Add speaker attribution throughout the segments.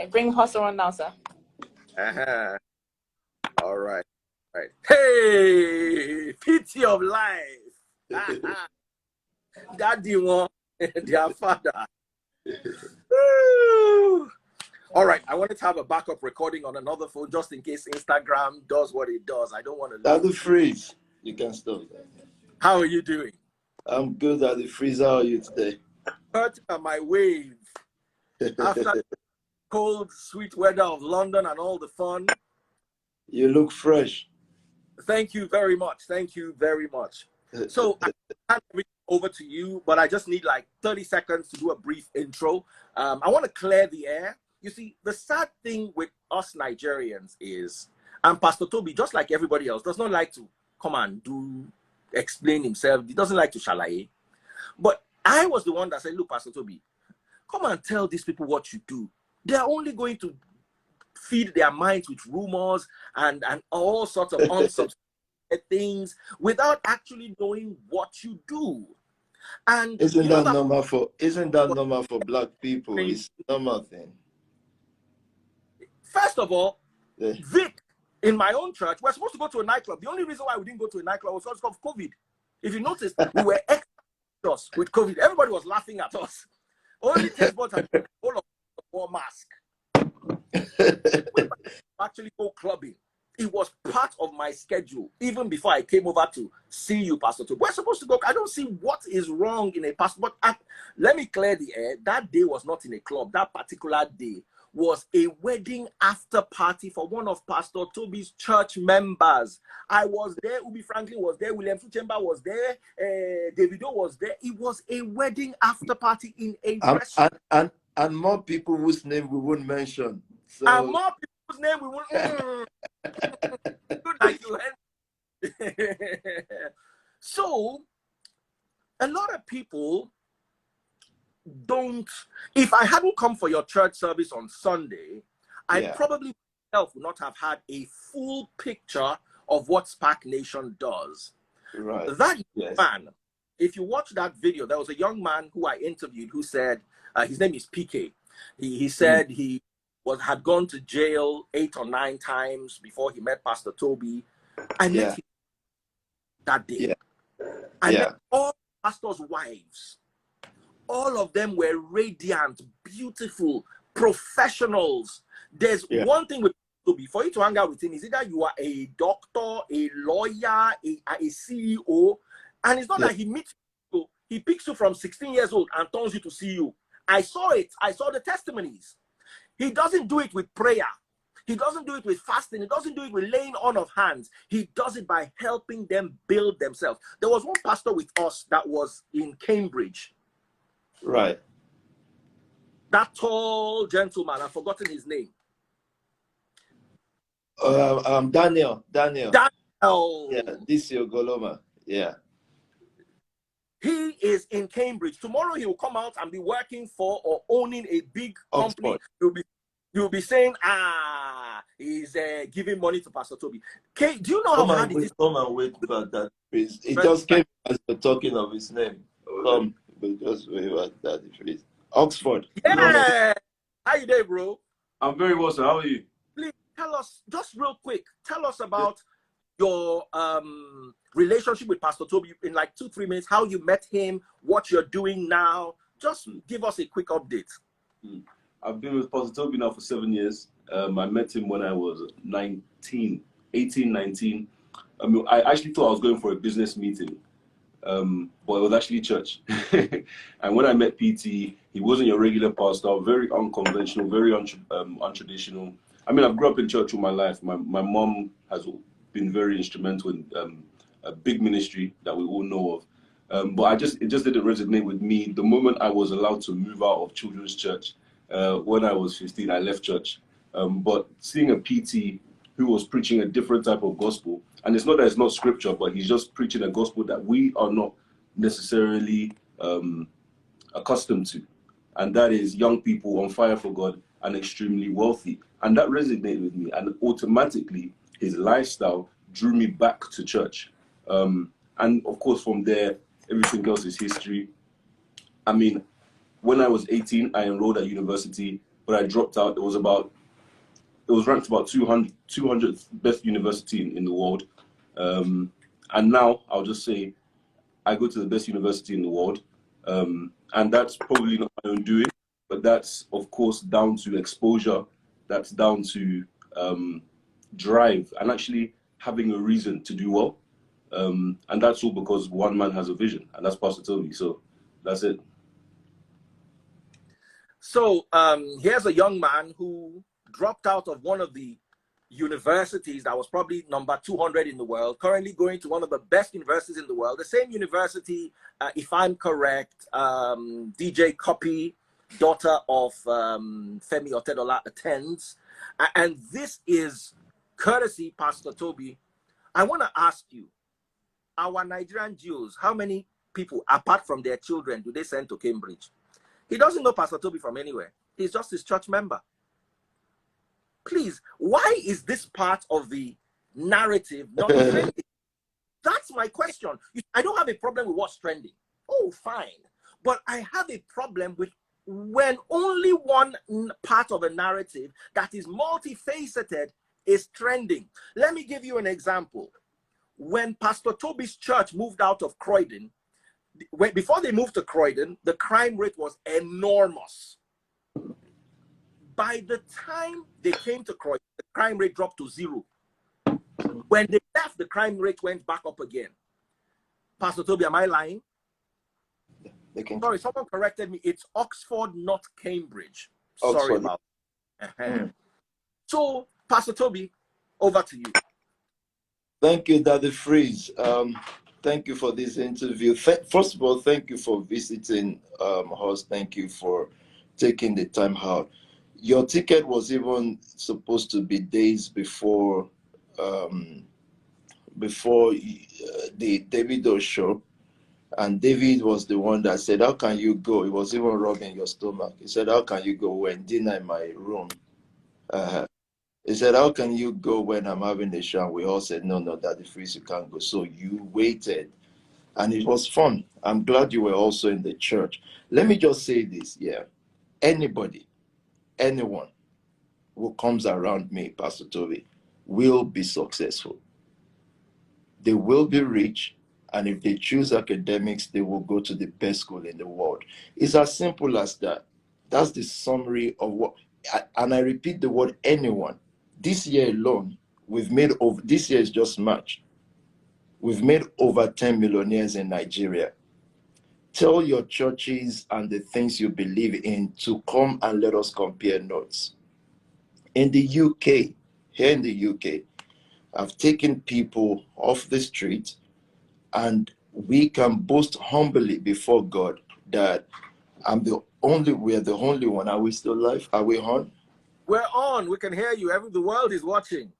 Speaker 1: Bring Hustle on now, sir.
Speaker 2: All right. Hey, pity of life. Daddy one, their father. All right, I wanted to have a backup recording on another phone just in case Instagram does what it does. I don't want to.
Speaker 3: Daddy freeze. You can stop that.
Speaker 2: How are you doing?
Speaker 3: I'm good, Daddy freeze. How are you today?
Speaker 2: Hurt my wave after the cold, sweet weather of London and all the fun.
Speaker 3: You look fresh.
Speaker 2: Thank you very much. Thank you very much. So I hand it over to you, but I just need like 30 seconds to do a brief intro. I want to clear the air. You see, the sad thing with us Nigerians is, and Pastor Tobi, just like everybody else, does not like to come and explain himself. He doesn't like to shalaye. But I was the one that said, look, Pastor Tobi, come and tell these people what you do. They're only going to feed their minds with rumors and all sorts of unsubstantiated things without actually knowing what you do. And
Speaker 3: isn't that normal for black people? It's a normal thing.
Speaker 2: First of all, Vic, in my own church, we're supposed to go to a nightclub. The only reason why we didn't go to a nightclub was because of COVID. If you notice, we were extra with COVID. Everybody was laughing at us. Only test buds had all of wore mask. We actually go clubbing. It was part of my schedule, even before I came over to see you, Pastor Tobi. We're supposed to go. I don't see what is wrong in a pastor. But let me clear the air. That day was not in a club. That particular day was a wedding after party for one of Pastor Tobi's church members. I was there. Ubi Franklin was there. William Fuchemba was there. Davido was there. It was a wedding after party in a restaurant.
Speaker 3: And more people whose name we won't mention. So...
Speaker 2: And more people whose name we won't. Like you. So, a lot of people don't. If I hadn't come for your church service on Sunday, I probably myself would not have had a full picture of what Spark Nation does.
Speaker 3: Right.
Speaker 2: That man, if you watch that video, there was a young man who I interviewed who said, his name is PK. He said he had gone to jail 8 or 9 times before he met Pastor Tobi. I met him that day. I met all pastors' wives. All of them were radiant, beautiful, professionals. There's one thing with Tobi. For you to hang out with him, is either you are a doctor, a lawyer, a CEO, and it's not that he meets you. He picks you from 16 years old and turns you to CEO. I saw it. I saw the testimonies. He doesn't do it with prayer. He doesn't do it with fasting. He doesn't do it with laying on of hands. He does it by helping them build themselves. There was one pastor with us that was in Cambridge.
Speaker 3: Right.
Speaker 2: That tall gentleman, I've forgotten his name.
Speaker 3: Daniel.
Speaker 2: Yeah,
Speaker 3: this your Goloma. Yeah.
Speaker 2: He is in Cambridge. Tomorrow he will come out and be working for or owning a big company. You'll be saying, he's giving money to Pastor Tobi. Do you know how hard it is?
Speaker 3: Come and wait for that. It just came as you're talking of his name. Come, but just wait for that, please. Oxford.
Speaker 2: Yeah. How you doing, bro?
Speaker 4: I'm very well, sir. How are you?
Speaker 2: Please tell us, just real quick, tell us about your relationship with Pastor Tobi in like 2-3 minutes, how you met him, what you're doing now. Just give us a quick update.
Speaker 4: I've been with Pastor Tobi now for 7 years. I met him when I was 18, 19. I actually thought I was going for a business meeting, but it was actually church. And when I met PT, he wasn't your regular pastor, very unconventional, very untraditional. I mean, I've grown up in church all my life. My mom has been very instrumental in a big ministry that we all know of. But it just didn't resonate with me. The moment I was allowed to move out of children's church, when I was 15, I left church. But seeing a PT who was preaching a different type of gospel, and it's not that it's not scripture, but he's just preaching a gospel that we are not necessarily accustomed to. And that is young people on fire for God and extremely wealthy. And that resonated with me. And automatically, his lifestyle drew me back to church. And of course, from there, everything else is history. I mean, when I was 18, I enrolled at university, but I dropped out. It was ranked about 200th best university in the world. And now I'll just say I go to the best university in the world. And that's probably not my own doing, but that's of course down to exposure. That's down to drive and actually having a reason to do well. And that's all because one man has a vision, and that's Pastor Tobi. So that's it.
Speaker 2: So here's a young man who dropped out of one of the universities that was probably number 200 in the world, currently going to one of the best universities in the world. The same university, if I'm correct, DJ Cuppy, daughter of Femi Otedola, attends. And this is courtesy, Pastor Tobi. I want to ask you, our Nigerian Jews, how many people, apart from their children, do they send to Cambridge? He doesn't know Pastor Tobi from anywhere. He's just his church member. Please, why is this part of the narrative not trending? That's my question. I don't have a problem with what's trending. Oh, fine. But I have a problem with when only one part of a narrative that is multifaceted is trending. Let me give you an example. When Pastor Tobi's church moved out of Croydon, before they moved to Croydon, the crime rate was enormous. By the time they came to Croydon, the crime rate dropped to 0. When they left, the crime rate went back up again. Pastor Tobi, am I lying? Sorry, someone corrected me. It's Oxford, not Cambridge.
Speaker 3: Oxford.
Speaker 2: Sorry about that. So, Pastor Tobi, over to you.
Speaker 3: Thank you, Daddy Freeze. Thank you for this interview. First of all, thank you for visiting us. Thank you for taking the time out. Your ticket was even supposed to be days before the Davido show. And David was the one that said, how can you go? He was even rubbing your stomach. He said, how can you go when dinner in my room? He said, how can you go when I'm having a show? And we all said, no, Daddy Freeze, you can't go. So you waited. And it was fun. I'm glad you were also in the church. Let me just say this, yeah. Anybody, anyone who comes around me, Pastor Tobi, will be successful. They will be rich. And if they choose academics, they will go to the best school in the world. It's as simple as that. That's the summary of what, and I repeat the word anyone. This year alone, this year is just March. We've made over 10 millionaires in Nigeria. Tell your churches and the things you believe in to come and let us compare notes. In the UK, here in the UK, I've taken people off the street, and we can boast humbly before God that we're the only one. Are we still live? Are we on?
Speaker 2: We're on. We can hear you. The world is watching.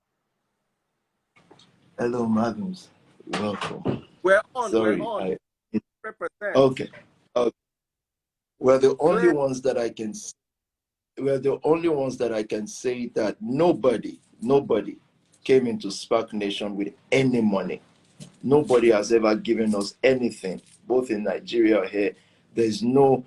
Speaker 3: Hello, madams. Welcome.
Speaker 2: We're on.
Speaker 3: Sorry.
Speaker 2: We're on. 100%.
Speaker 3: Okay. We're the only ones that I can. We're the only ones that I can say that nobody came into Spark Nation with any money. Nobody has ever given us anything, both in Nigeria or here. There's no.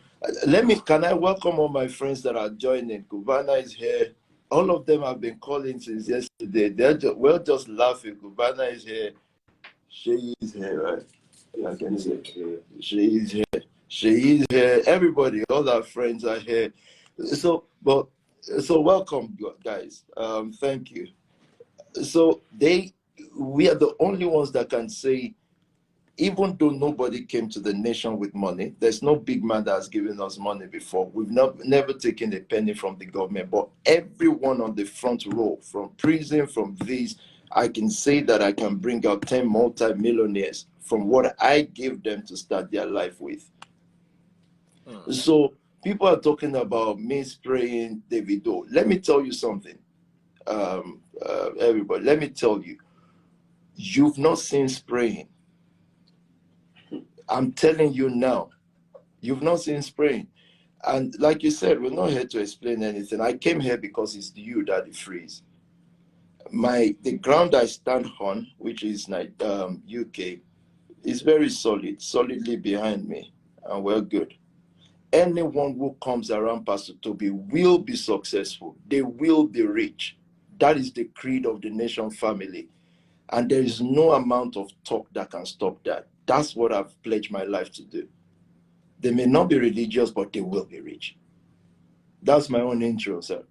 Speaker 3: Can I welcome all my friends that are joining? Cubana is here. All of them have been calling since yesterday. We're just laughing. Cubana is here. She is here, right? Yeah, I can say. She is here. She is here. Everybody, all our friends are here. So welcome, guys. Thank you. So we are the only ones that can say, even though nobody came to the nation with money, there's no big man that has given us money before. We've never taken a penny from the government, but everyone on the front row, from prison, from this, I can say that I can bring out 10 multi-millionaires from what I gave them to start their life with. So people are talking about me spraying Davido. Let me tell you something, everybody. Let me tell you, you've not seen spraying. I'm telling you now, you've not seen spraying. And like you said, we're not here to explain anything. I came here because it's you, Daddy Freeze. The ground I stand on, which is UK, is very solidly behind me, and we're good. anyone who comes around Pastor Tobi will be successful. They will be rich. That is the creed of the Nation family. And there is no amount of talk that can stop that. That's what I've pledged my life to do. They may not be religious, but they will be rich. That's my own intro, sir.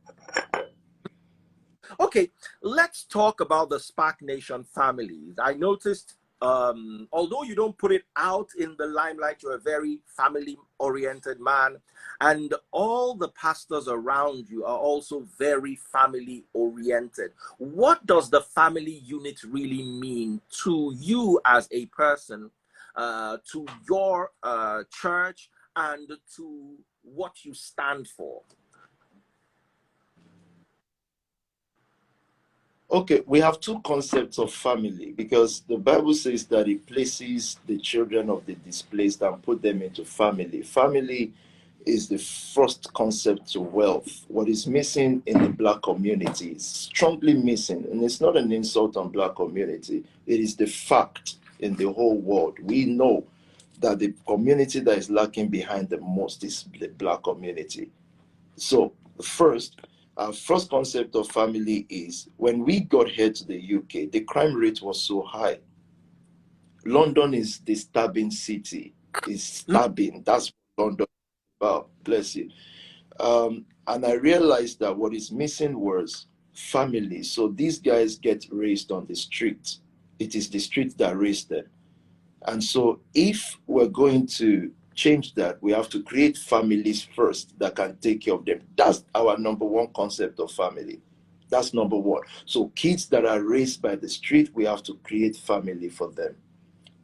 Speaker 2: Okay, let's talk about the Spark Nation families. I noticed, although you don't put it out in the limelight, you're a very family-oriented man, and all the pastors around you are also very family-oriented. What does the family unit really mean to you as a person, to your church, and to what you stand for?
Speaker 3: Okay, we have two concepts of family because the Bible says that it places the children of the displaced and put them into family. Family is the first concept to wealth. What is missing in the Black community is strongly missing, and it's not an insult on Black community. It is the fact in the whole world. We know that the community that is lacking behind the most is the Black community. So first, our first concept of family is when we got here to the UK, the crime rate was so high. London is the stabbing city. It's stabbing. That's what London is about. Bless you. And I realized that what is missing was family. So these guys get raised on the street. It is the street that raised them. And so if we're going to change that, we have to create families first that can take care of them. That's our number one concept of family. That's number one. So kids that are raised by the street, we have to create family for them.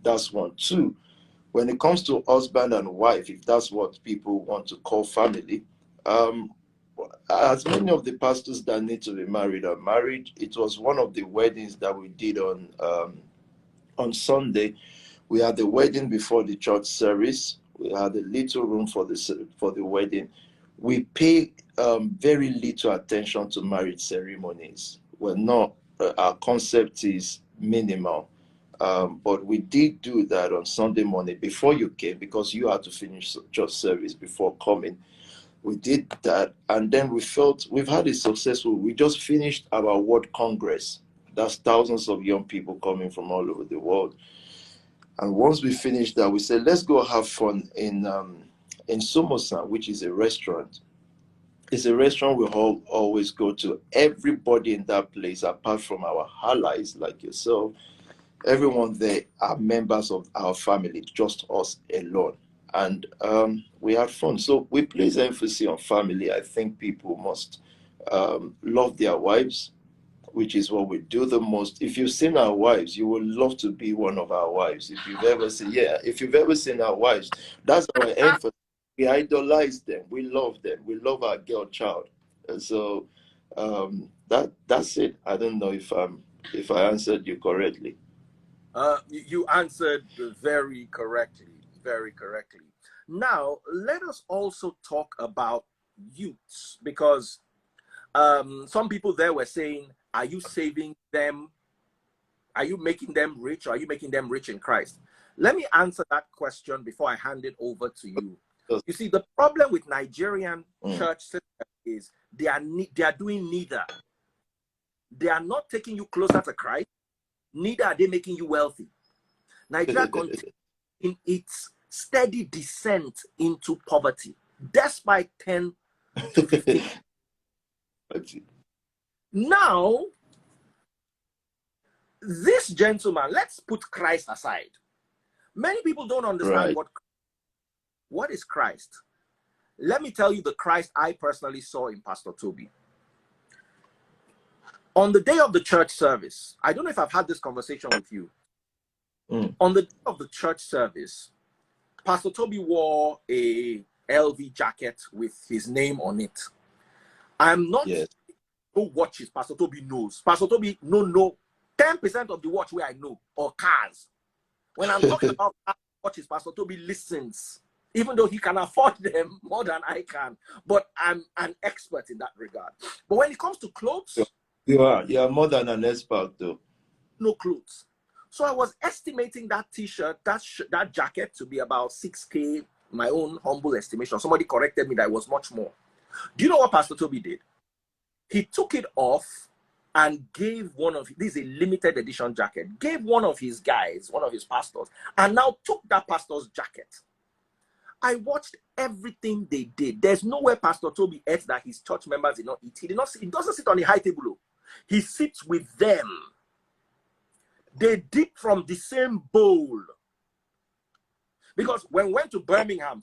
Speaker 3: That's one. Two, when it comes to husband and wife, if that's what people want to call family, as many of the pastors that need to be married are married. It was one of the weddings that we did on Sunday. We had the wedding before the church service. We had a little room for the wedding. We pay very little attention to marriage ceremonies. We're not, our concept is minimal. But we did do that on Sunday morning before you came because you had to finish church service before coming. We did that, and then we felt we've had a successful, we just finished our World Congress. That's thousands of young people coming from all over the world. And once we finished that, we said, let's go have fun in Somosan, which is a restaurant. It's a restaurant we all always go to. Everybody in that place, apart from our allies like yourself, everyone there are members of our family, just us alone. And we had fun. So we place emphasis on family. I think people must love their wives, which is what we do the most. If you've seen our wives, you will love to be one of our wives. If you've ever seen our wives, that's our emphasis. We idolize them. We love them. We love our girl child. And so that's it. I don't know if I answered you correctly.
Speaker 2: You answered very correctly. Very correctly. Now, let us also talk about youths, because some people there were saying, are you saving them? Are you making them rich, or are you making them rich in Christ? Let me answer that question before I hand it over to you. You see, the problem with Nigerian church system is they are doing neither. They are not taking you closer to Christ, neither are they making you wealthy. Nigeria continues in its steady descent into poverty, despite 10 to 15. Now, this gentleman, let's put Christ aside. Many people don't understand what is Christ. Let me tell you the Christ I personally saw in Pastor Tobi. On the day of the church service, I don't know if I've had this conversation with you. On the day of the church service, Pastor Tobi wore a LV jacket with his name on it. I'm not who watches. Pastor Tobi knows. Pastor Tobi no 10% of the watch where I know, or cars. When I'm talking about watches, Pastor Tobi listens, even though he can afford them more than I can. But I'm an expert in that regard. But when it comes to clothes,
Speaker 3: you are more than an expert, though.
Speaker 2: No clothes. So I was estimating that t-shirt, that jacket to be about 6K my own humble estimation. Somebody corrected me that it was much more. Do you know what Pastor Tobi did? He took it off and gave one of, this is a limited edition jacket, gave one of his guys, one of his pastors, and now took that pastor's jacket. I watched everything they did. There's nowhere Pastor Tobi ate that his church members did not eat. He doesn't sit on a high table. He sits with them. They dip from the same bowl. Because when we went to Birmingham,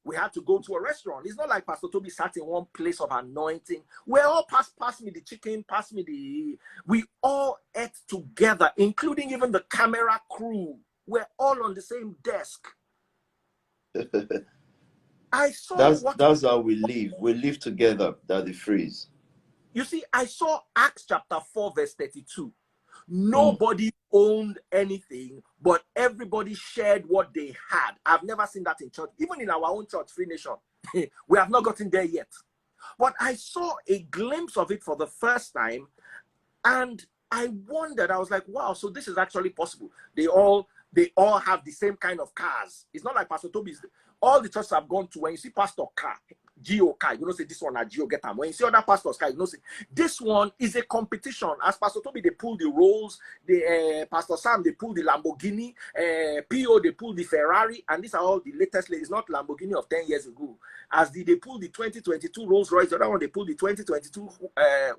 Speaker 2: we had to go to a restaurant. It's not like Pastor Tobi sat in one place of anointing. We all pass me the chicken, pass me the... We all ate together, including even the camera crew. We're all on the same desk. I saw
Speaker 3: that's how we live. We live together, Daddy Freeze.
Speaker 2: You see, I saw Acts chapter 4, verse 32. Nobody owned anything, but everybody shared what they had. I've never seen that in church. Even in our own church, Free Nation, we have not gotten there yet. But I saw a glimpse of it for the first time, and I wondered, I was like, wow, so this is actually possible. They all have the same kind of cars. It's not like Pastor Tobi's. All the churches I've gone to, when you see pastor car, Geo car, you know, say this one at Geo get them. When you see other pastors car, you know, say this one is a competition. As Pastor Tobi, they pull the Rolls, Pastor Sam, they pull the Lamborghini, PO, they pull the Ferrari, and these are all the latest ladies, not Lamborghini of 10 years ago. As they pull the 2022 Rolls Royce, the other one they pull the 2022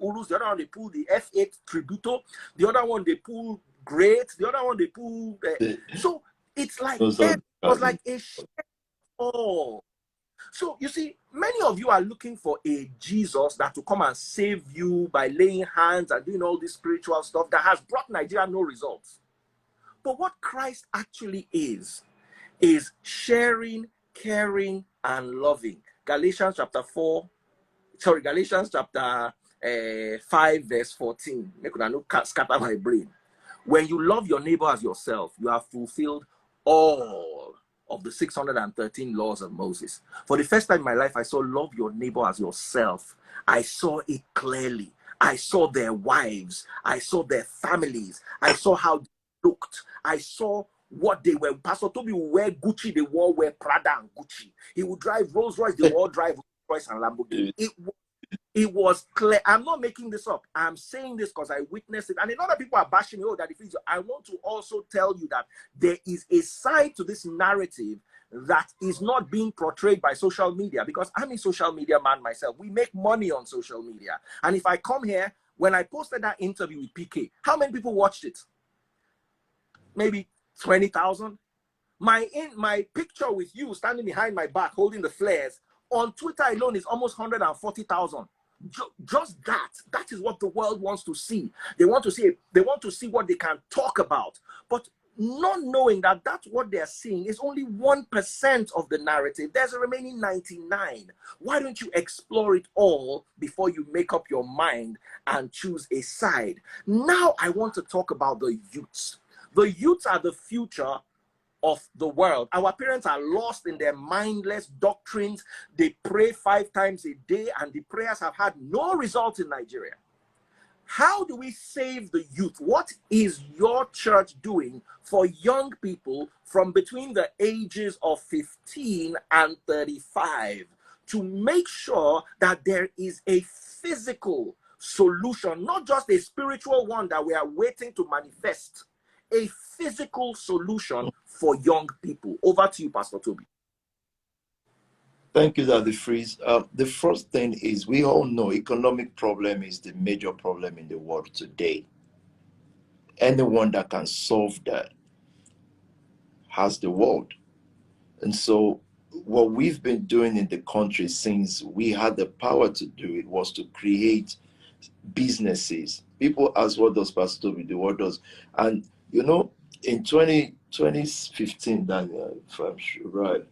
Speaker 2: Urus, the other one they pull the F8 Tributo, the other one they pull Great, the other one they pull. So it's like it was like a oh. So you see, many of you are looking for a Jesus that will come and save you by laying hands and doing all this spiritual stuff that has brought Nigeria no results. But what Christ actually is sharing, caring, and loving. Galatians chapter 5, verse 14. Make sure I no scatter my brain. When you love your neighbor as yourself, you have fulfilled all of the 613 laws of Moses. For the first time in my life, I saw love your neighbor as yourself. I saw it clearly. I saw their wives. I saw their families. I saw how they looked. I saw what they were. Pastor Tobi would wear Gucci, they all wear Prada and Gucci. He would drive Rolls Royce, they would all drive Rolls Royce and Lamborghini. It was clear. I'm not making this up. I'm saying this because I witnessed it. And a lot of people are bashing me. Oh, that I want to also tell you that there is a side to this narrative that is not being portrayed by social media, because I'm a social media man myself. We make money on social media. And if I come here, when I posted that interview with PK, how many people watched it? Maybe 20,000. My picture with you standing behind my back holding the flares on Twitter alone is almost 140,000. Just that is what the world wants to see. They want to see what they can talk about, but not knowing that that's what they're seeing is only 1% of the narrative. There's a remaining 99. Why don't you explore it all before you make up your mind and choose a side? Now I want to talk about the youths. The youths are the future of the world. Our parents are lost in their mindless doctrines. They pray 5 times a day, and the prayers have had no result in Nigeria. How do we save the youth? What is your church doing for young people from between the ages of 15 and 35 to make sure that there is a physical solution, not just a spiritual one that we are waiting to manifest? A physical solution for young people. Over to you, Pastor Tobi.
Speaker 3: Thank you, Daddy Freeze. The first thing is, we all know economic problem is the major problem in the world today. Anyone that can solve that has the world. And so what we've been doing in the country since we had the power to do it was to create businesses. People ask, what does Pastor Tobi do? What does... And you know, in 2015, Daniel, if I'm sure, right?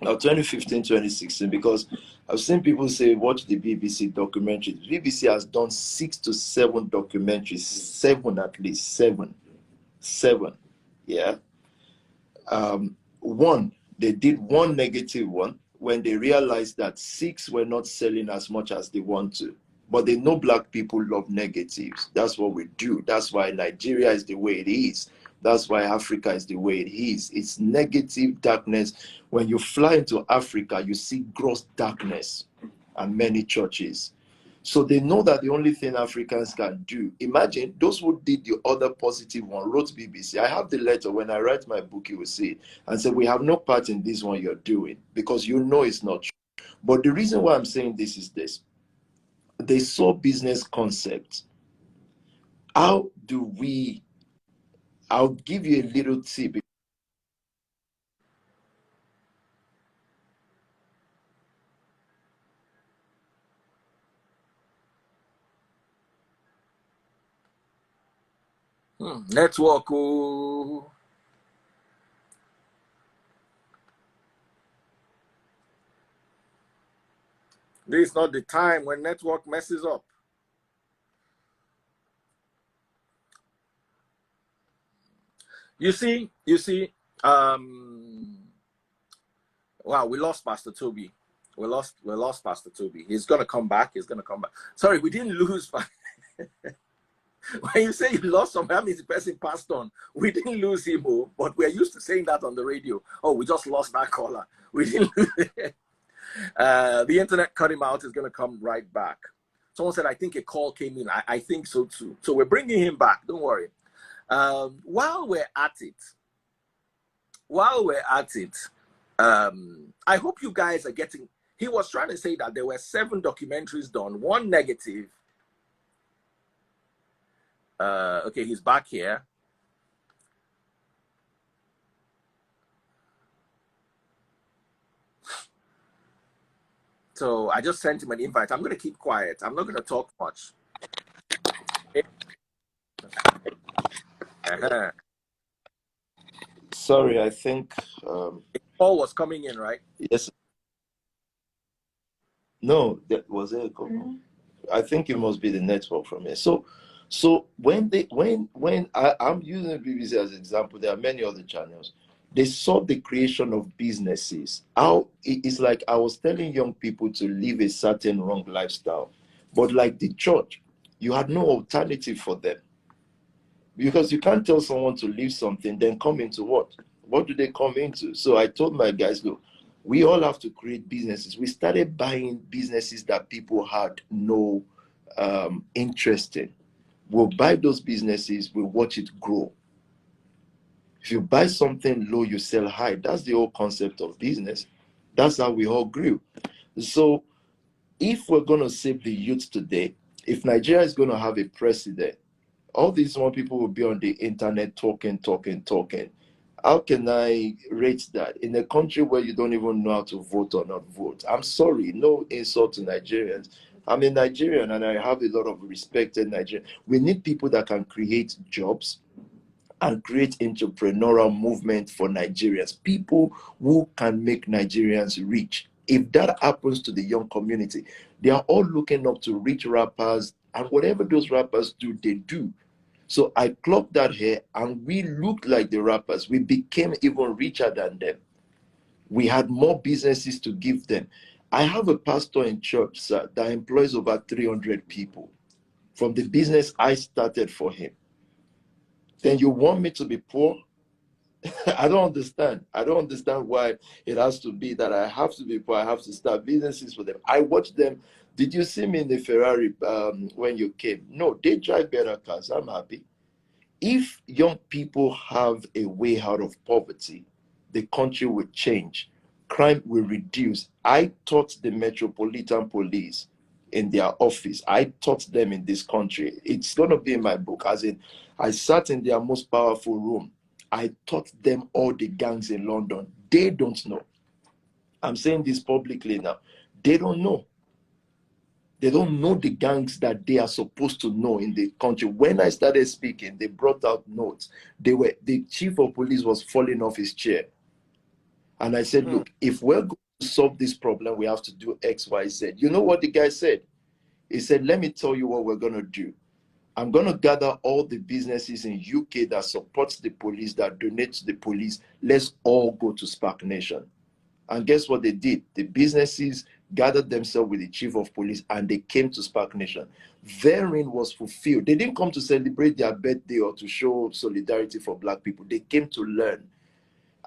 Speaker 3: Now, 2015, 2016, because I've seen people say, watch the BBC documentaries. BBC has done 6 to 7 documentaries, 7 at least, 7. Yeah. One, they did one negative one when they realized that 6 were not selling as much as they want to. But they know black people love negatives. That's what we do. That's why Nigeria is the way it is. That's why Africa is the way it is. It's negative darkness. When you fly into Africa, you see gross darkness and many churches. So they know that the only thing Africans can do, imagine those who did the other positive one, wrote BBC. I have the letter. When I write my book, you will see it, and say, we have no part in this one you're doing, because you know it's not true. But the reason why I'm saying this is this. They saw business concepts. How do we, I'll give you a little tip.
Speaker 2: Network. Oh. This is not the time when network messes up. You see, wow, we lost Pastor Tobi. We lost Pastor Tobi. He's gonna come back. Sorry, we didn't lose. When you say you lost someone, that means the person passed on. We didn't lose him, but we're used to saying that on the radio. Oh, we just lost that caller. We didn't lose it. The internet cut him out. Is going to come right back. Someone said, I think a call came in. I think so too. So we're bringing him back. Don't worry. While we're at it, I hope you guys are getting, he was trying to say that there were 7 documentaries done, 1 negative. Okay, he's back here. So I just sent him an invite. I'm going to keep quiet. I'm not going to talk much.
Speaker 3: Sorry, I think
Speaker 2: Paul was coming in, right?
Speaker 3: yes. No, that was it. I think it must be the network from here. So when I'm using the BBC as an example, there are many other channels. They saw the creation of businesses. How it's like I was telling young people to live a certain wrong lifestyle, but like the church, you had no alternative for them, because you can't tell someone to leave something then come into what? What do they come into? So I told my guys, look, we all have to create businesses. We started buying businesses that people had no interest in. We'll buy those businesses, we'll watch it grow. If you buy something low, you sell high. That's the whole concept of business. That's how we all grew. So if we're going to save the youth today, if Nigeria is going to have a president, all these more people will be on the internet talking. How can I rate that in a country where you don't even know how to vote or not vote? I'm sorry, no insult to Nigerians. I'm a Nigerian and I have a lot of respected Nigerians. We need people that can create jobs and create entrepreneurial movement for Nigerians, people who can make Nigerians rich. If that happens to the young community, they are all looking up to rich rappers, and whatever those rappers do, they do. So I clocked that here, and we looked like the rappers. We became even richer than them. We had more businesses to give them. I have a pastor in church, sir, that employs over 300 people from the business I started for him. Then you want me to be poor? I don't understand. I don't understand why it has to be that I have to be poor. I have to start businesses for them. I watch them. Did you see me in the Ferrari when you came? No, they drive better cars. I'm happy. If young people have a way out of poverty, the country will change. Crime will reduce. I taught the Metropolitan Police in their office. I taught them in this country. It's going to be in my book. As in, I sat in their most powerful room. I taught them all the gangs in London. They don't know. I'm saying this publicly now. They don't know. They don't know the gangs that they are supposed to know in the country. When I started speaking, they brought out notes. The chief of police was falling off his chair. And I said, look, if we're going to solve this problem, we have to do X, Y, Z. You know what the guy said? He said, let me tell you what we're going to do. I'm going to gather all the businesses in UK that supports the police, that donates to the police. Let's all go to Spark Nation. And guess what they did? The businesses gathered themselves with the chief of police, and they came to Spark Nation. Therein was fulfilled. They didn't come to celebrate their birthday or to show solidarity for Black people. They came to learn.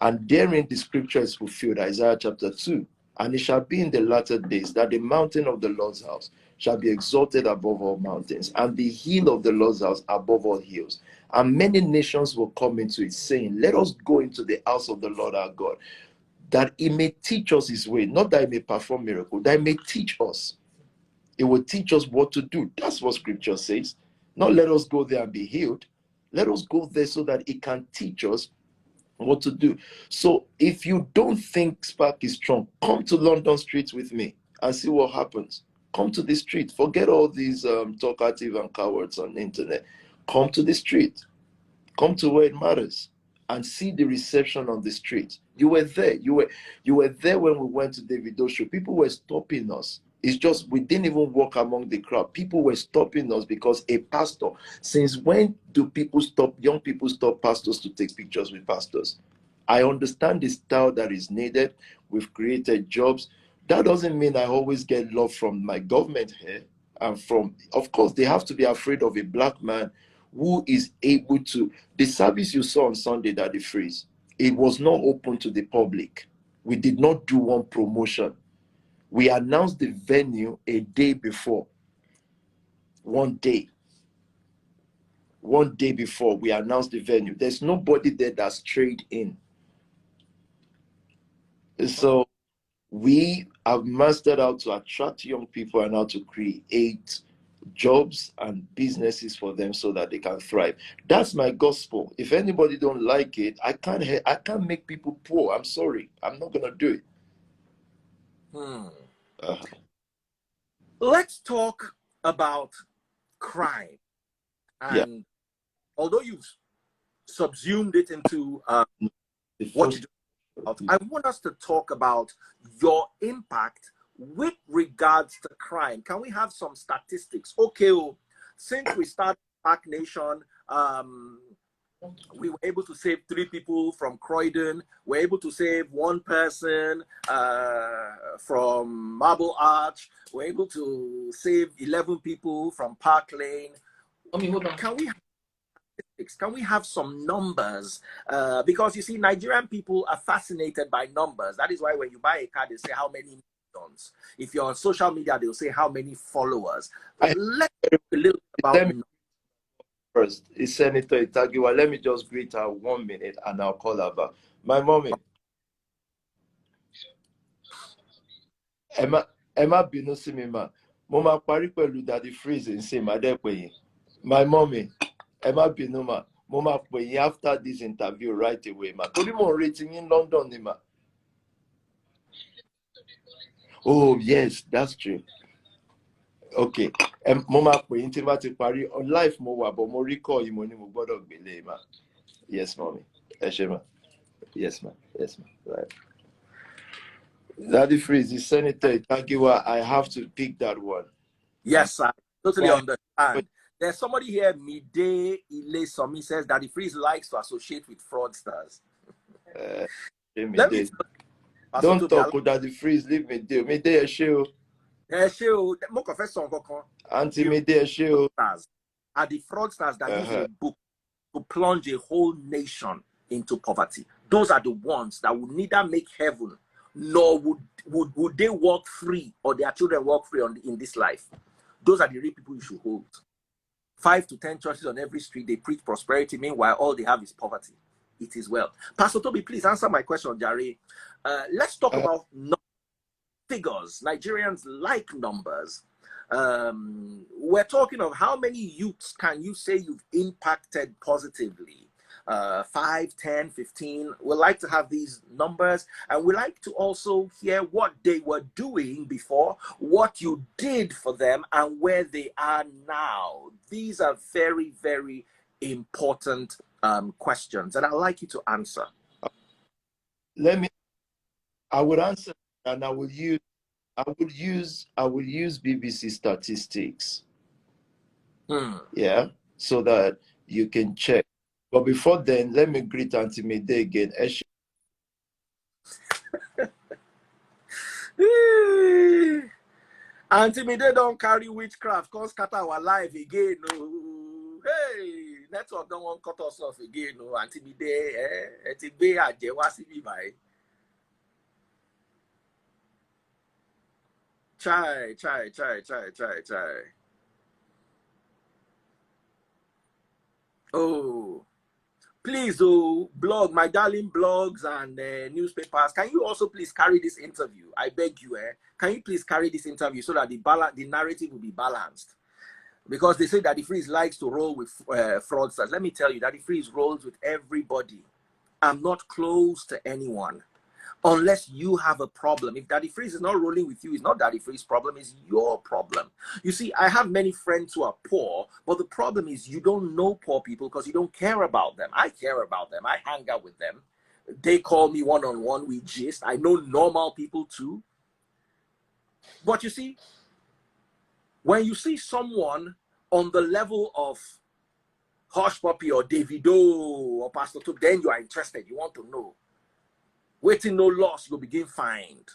Speaker 3: And therein the scripture is fulfilled, Isaiah chapter 2. And it shall be in the latter days that the mountain of the Lord's house shall be exalted above all mountains, and the hill of the Lord's house above all hills. And many nations will come into it, saying, let us go into the house of the Lord our God, that he may teach us his way, not that he may perform miracles, that he may teach us. It will teach us what to do. That's what scripture says. Not let us go there and be healed. Let us go there so that it can teach us what to do. So if you don't think Spark is strong, come to London streets with me and see what happens. Come to the street. Forget all these talkative and cowards on the internet. Come to the street. Come to where it matters and see the reception on the street. You were there. You were there when we went to Davido's show. People were stopping us. It's just we didn't even walk among the crowd. People were stopping us because a pastor. Since when do people stop? Young people stop pastors to take pictures with pastors? I understand the style that is needed. We've created jobs. That doesn't mean I always get love from my government here. And from, of course, they have to be afraid of a Black man who is able to. The service you saw on Sunday, that the freeze, it was not open to the public. We did not do one promotion. We announced the venue a day before. One day before we announced the venue. There's nobody there that's strayed in. So we have mastered how to attract young people and how to create jobs and businesses for them so that they can thrive. That's my gospel. If anybody don't like it, I can't make people poor. I'm sorry. I'm not gonna do it.
Speaker 2: Let's talk about crime. And although you've subsumed it into what you do, I want us to talk about your impact with regards to crime. Can we have some statistics? Okay, well, since we started Spark Nation, we were able to save 3 people from Croydon. We're able to save 1 person from Marble Arch. We're able to save 11 people from Park Lane. I mean, can we have some numbers? Because you see, Nigerian people are fascinated by numbers. That is why when you buy a car, they say how many millions. If you're on social media, they'll say how many followers. Let's talk a little about
Speaker 3: first. Is Senator Itagiwa. Let me just greet her 1 minute and I'll call her back. My mommy. Emma Binusimima. Mama Paripelu Daddy Freeze in Sim Adequayi. My mommy. Emma Binuma. Mama after this interview right away. Ma. Tolimo rating in London. Ma. Oh, yes, that's true. Okay. Mama Pari on life more, but more recall you money mo gbọ́dọ̀ gbélé ma. Yes, mommy. Eshema. Yes, ma. Yes, ma. Right. Daddy Freeze, the Senator Itagiwa, I have to pick that one.
Speaker 2: Yes, I totally understand. There's somebody here, Mide Ile Somi, says Daddy Freeze likes to associate with fraudsters.
Speaker 3: Don't talk with Daddy Freeze, leave me there. Me there, show. Auntie, me there, show.
Speaker 2: Are the fraudsters that use a book to plunge a whole nation into poverty? Those are the ones that would neither make heaven nor would they walk free or their children walk free in this life. Those are the real people you should hold. 5 to 10 churches on every street, they preach prosperity. Meanwhile, all they have is poverty. It is well. Pastor Tobi, please answer my question, Jare. Let's talk about figures. Nigerians like numbers. We're talking of how many youths can you say you've impacted positively? 5, 10, 15. We like to have these numbers, and we like to also hear what they were doing before, what you did for them, and where they are now. These are very, very important questions, and I'd like you to answer.
Speaker 3: I would answer, and I would use BBC statistics. Yeah, so that you can check. But before then, let me greet Auntie Mide again.
Speaker 2: Auntie me, they don't carry witchcraft, cause cut our life again. No. Hey, network don't want cut us off again. No, Auntie me, it's a be a jewasi be by. Chai. Oh, please, oh, blog, my darling blogs and newspapers. Can you also please carry this interview? I beg you, Can you please carry this interview so that the narrative will be balanced? Because they say that the freeze likes to roll with fraudsters. Let me tell you that the freeze rolls with everybody. I'm not close to anyone. Unless you have a problem. If Daddy Freeze is not rolling with you, it's not Daddy Freeze's problem, it's your problem. You see, I have many friends who are poor, but the problem is you don't know poor people because you don't care about them. I care about them. I hang out with them. They call me one-on-one, we gist. I know normal people too. But you see, when you see someone on the level of Hush Puppy or Davido or Pastor Tobi, then you are interested. You want to know. Waiting no loss, you'll begin find.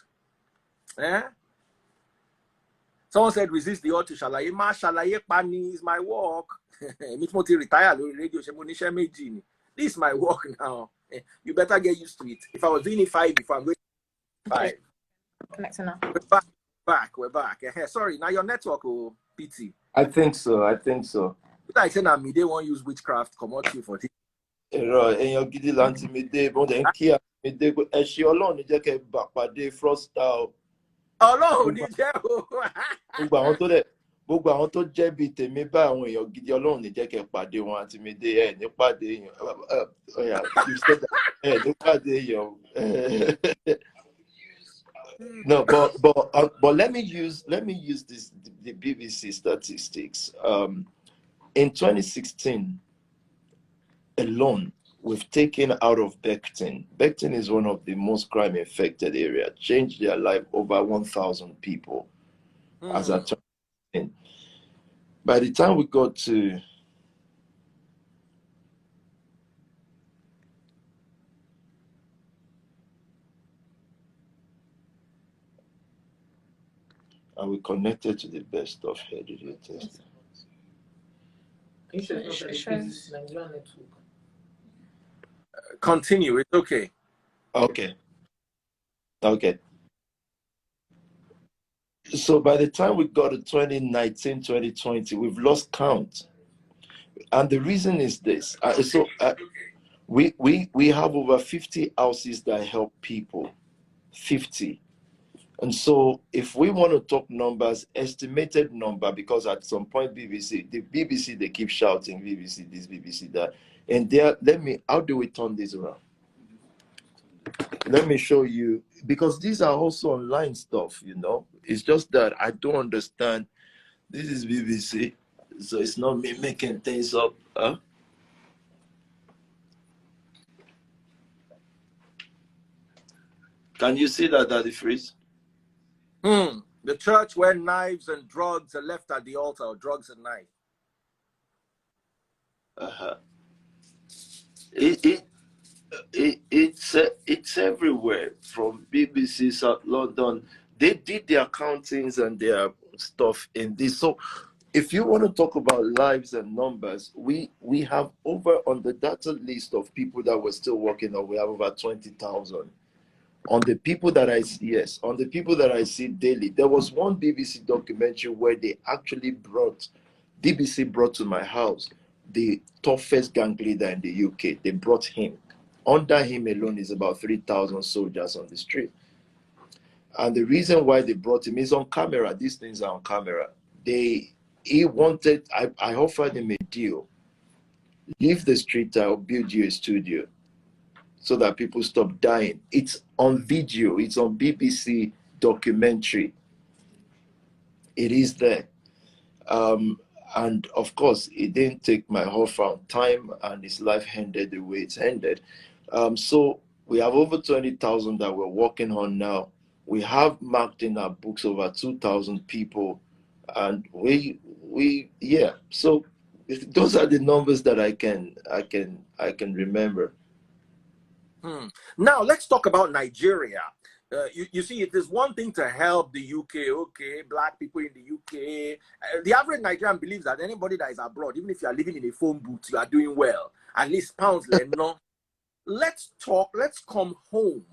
Speaker 2: Someone said, resist the urge to shalaye. Ma shalaye pani is my work. Retire radio. This is my work now. You better get used to it. If I was doing it 5 before, I'm going to 5.
Speaker 1: Connecting now.
Speaker 2: We're back. Sorry, now your network, oh, PT.
Speaker 3: I think so.
Speaker 2: I said, now me, they won't use witchcraft, come out you for this.
Speaker 3: Èèyàn gidi láǹtí mi dé bọ́n dẹ̀ ń kí àmì dé ẹ̀ṣẹ̀ ọlọ́run ní jẹ́ kẹ́ bá pàdé frosta o.
Speaker 2: Ọlọ́run ní jẹ́ o.
Speaker 3: Gbogbo àwọn tó jẹ́ bíi tèmi bá àwọn èèyàn gidi ọlọ́run ní jẹ́ kẹ́ pàdé wọn àti mi dé ẹ̀ ní pàdé èèyàn ẹ̀ ní pàdé èèyàn. No, but let me use this the BBC statistics. In 2016. Alone, we've taken out of Beckton. Beckton is one of the most crime-infected areas. Changed their life over 1,000 people as a turn. By the time we got to are we connected to the best of head test?
Speaker 2: Continue, it's okay.
Speaker 3: Okay. So by the time we got to 2019, 2020, we've lost count. And the reason is this. We have over 50 houses that help people. 50. And so if we want to talk numbers, estimated number, because at some point the BBC, they keep shouting, BBC this, BBC that. And how do we turn this around? Let me show you, because these are also online stuff, you know. It's just that I don't understand. This is BBC, so it's not me making things up. Huh? Can you see that, Daddy Freeze?
Speaker 2: The church where knives and drugs are left at the altar, or drugs and knives.
Speaker 3: It's everywhere from BBC South London. They did their countings and their stuff in this. So if you want to talk about lives and numbers, we have over on the data list of people that were still working on, we have over 20,000. On the people that I see daily, there was one BBC documentary where they actually BBC brought to my house the toughest gang leader in the UK. They brought him. Under him alone is about 3,000 soldiers on the street. And the reason why they brought him is on camera. These things are on camera. I offered him a deal. Leave the street, I'll build you a studio so that people stop dying. It's on video. It's on BBC documentary. It is there. And of course, it didn't take my whole found time, and his life ended the way it's ended. So we have over 20,000 that we're working on now. We have marked in our books over 2,000 people, and so those are the numbers that I can remember.
Speaker 2: Now let's talk about Nigeria. you see, it is one thing to help the UK, okay, black people in the UK. The average Nigerian believes that anybody that is abroad, even if you are living in a phone booth, you are doing well. At least pounds, no. Let's talk, let's come home.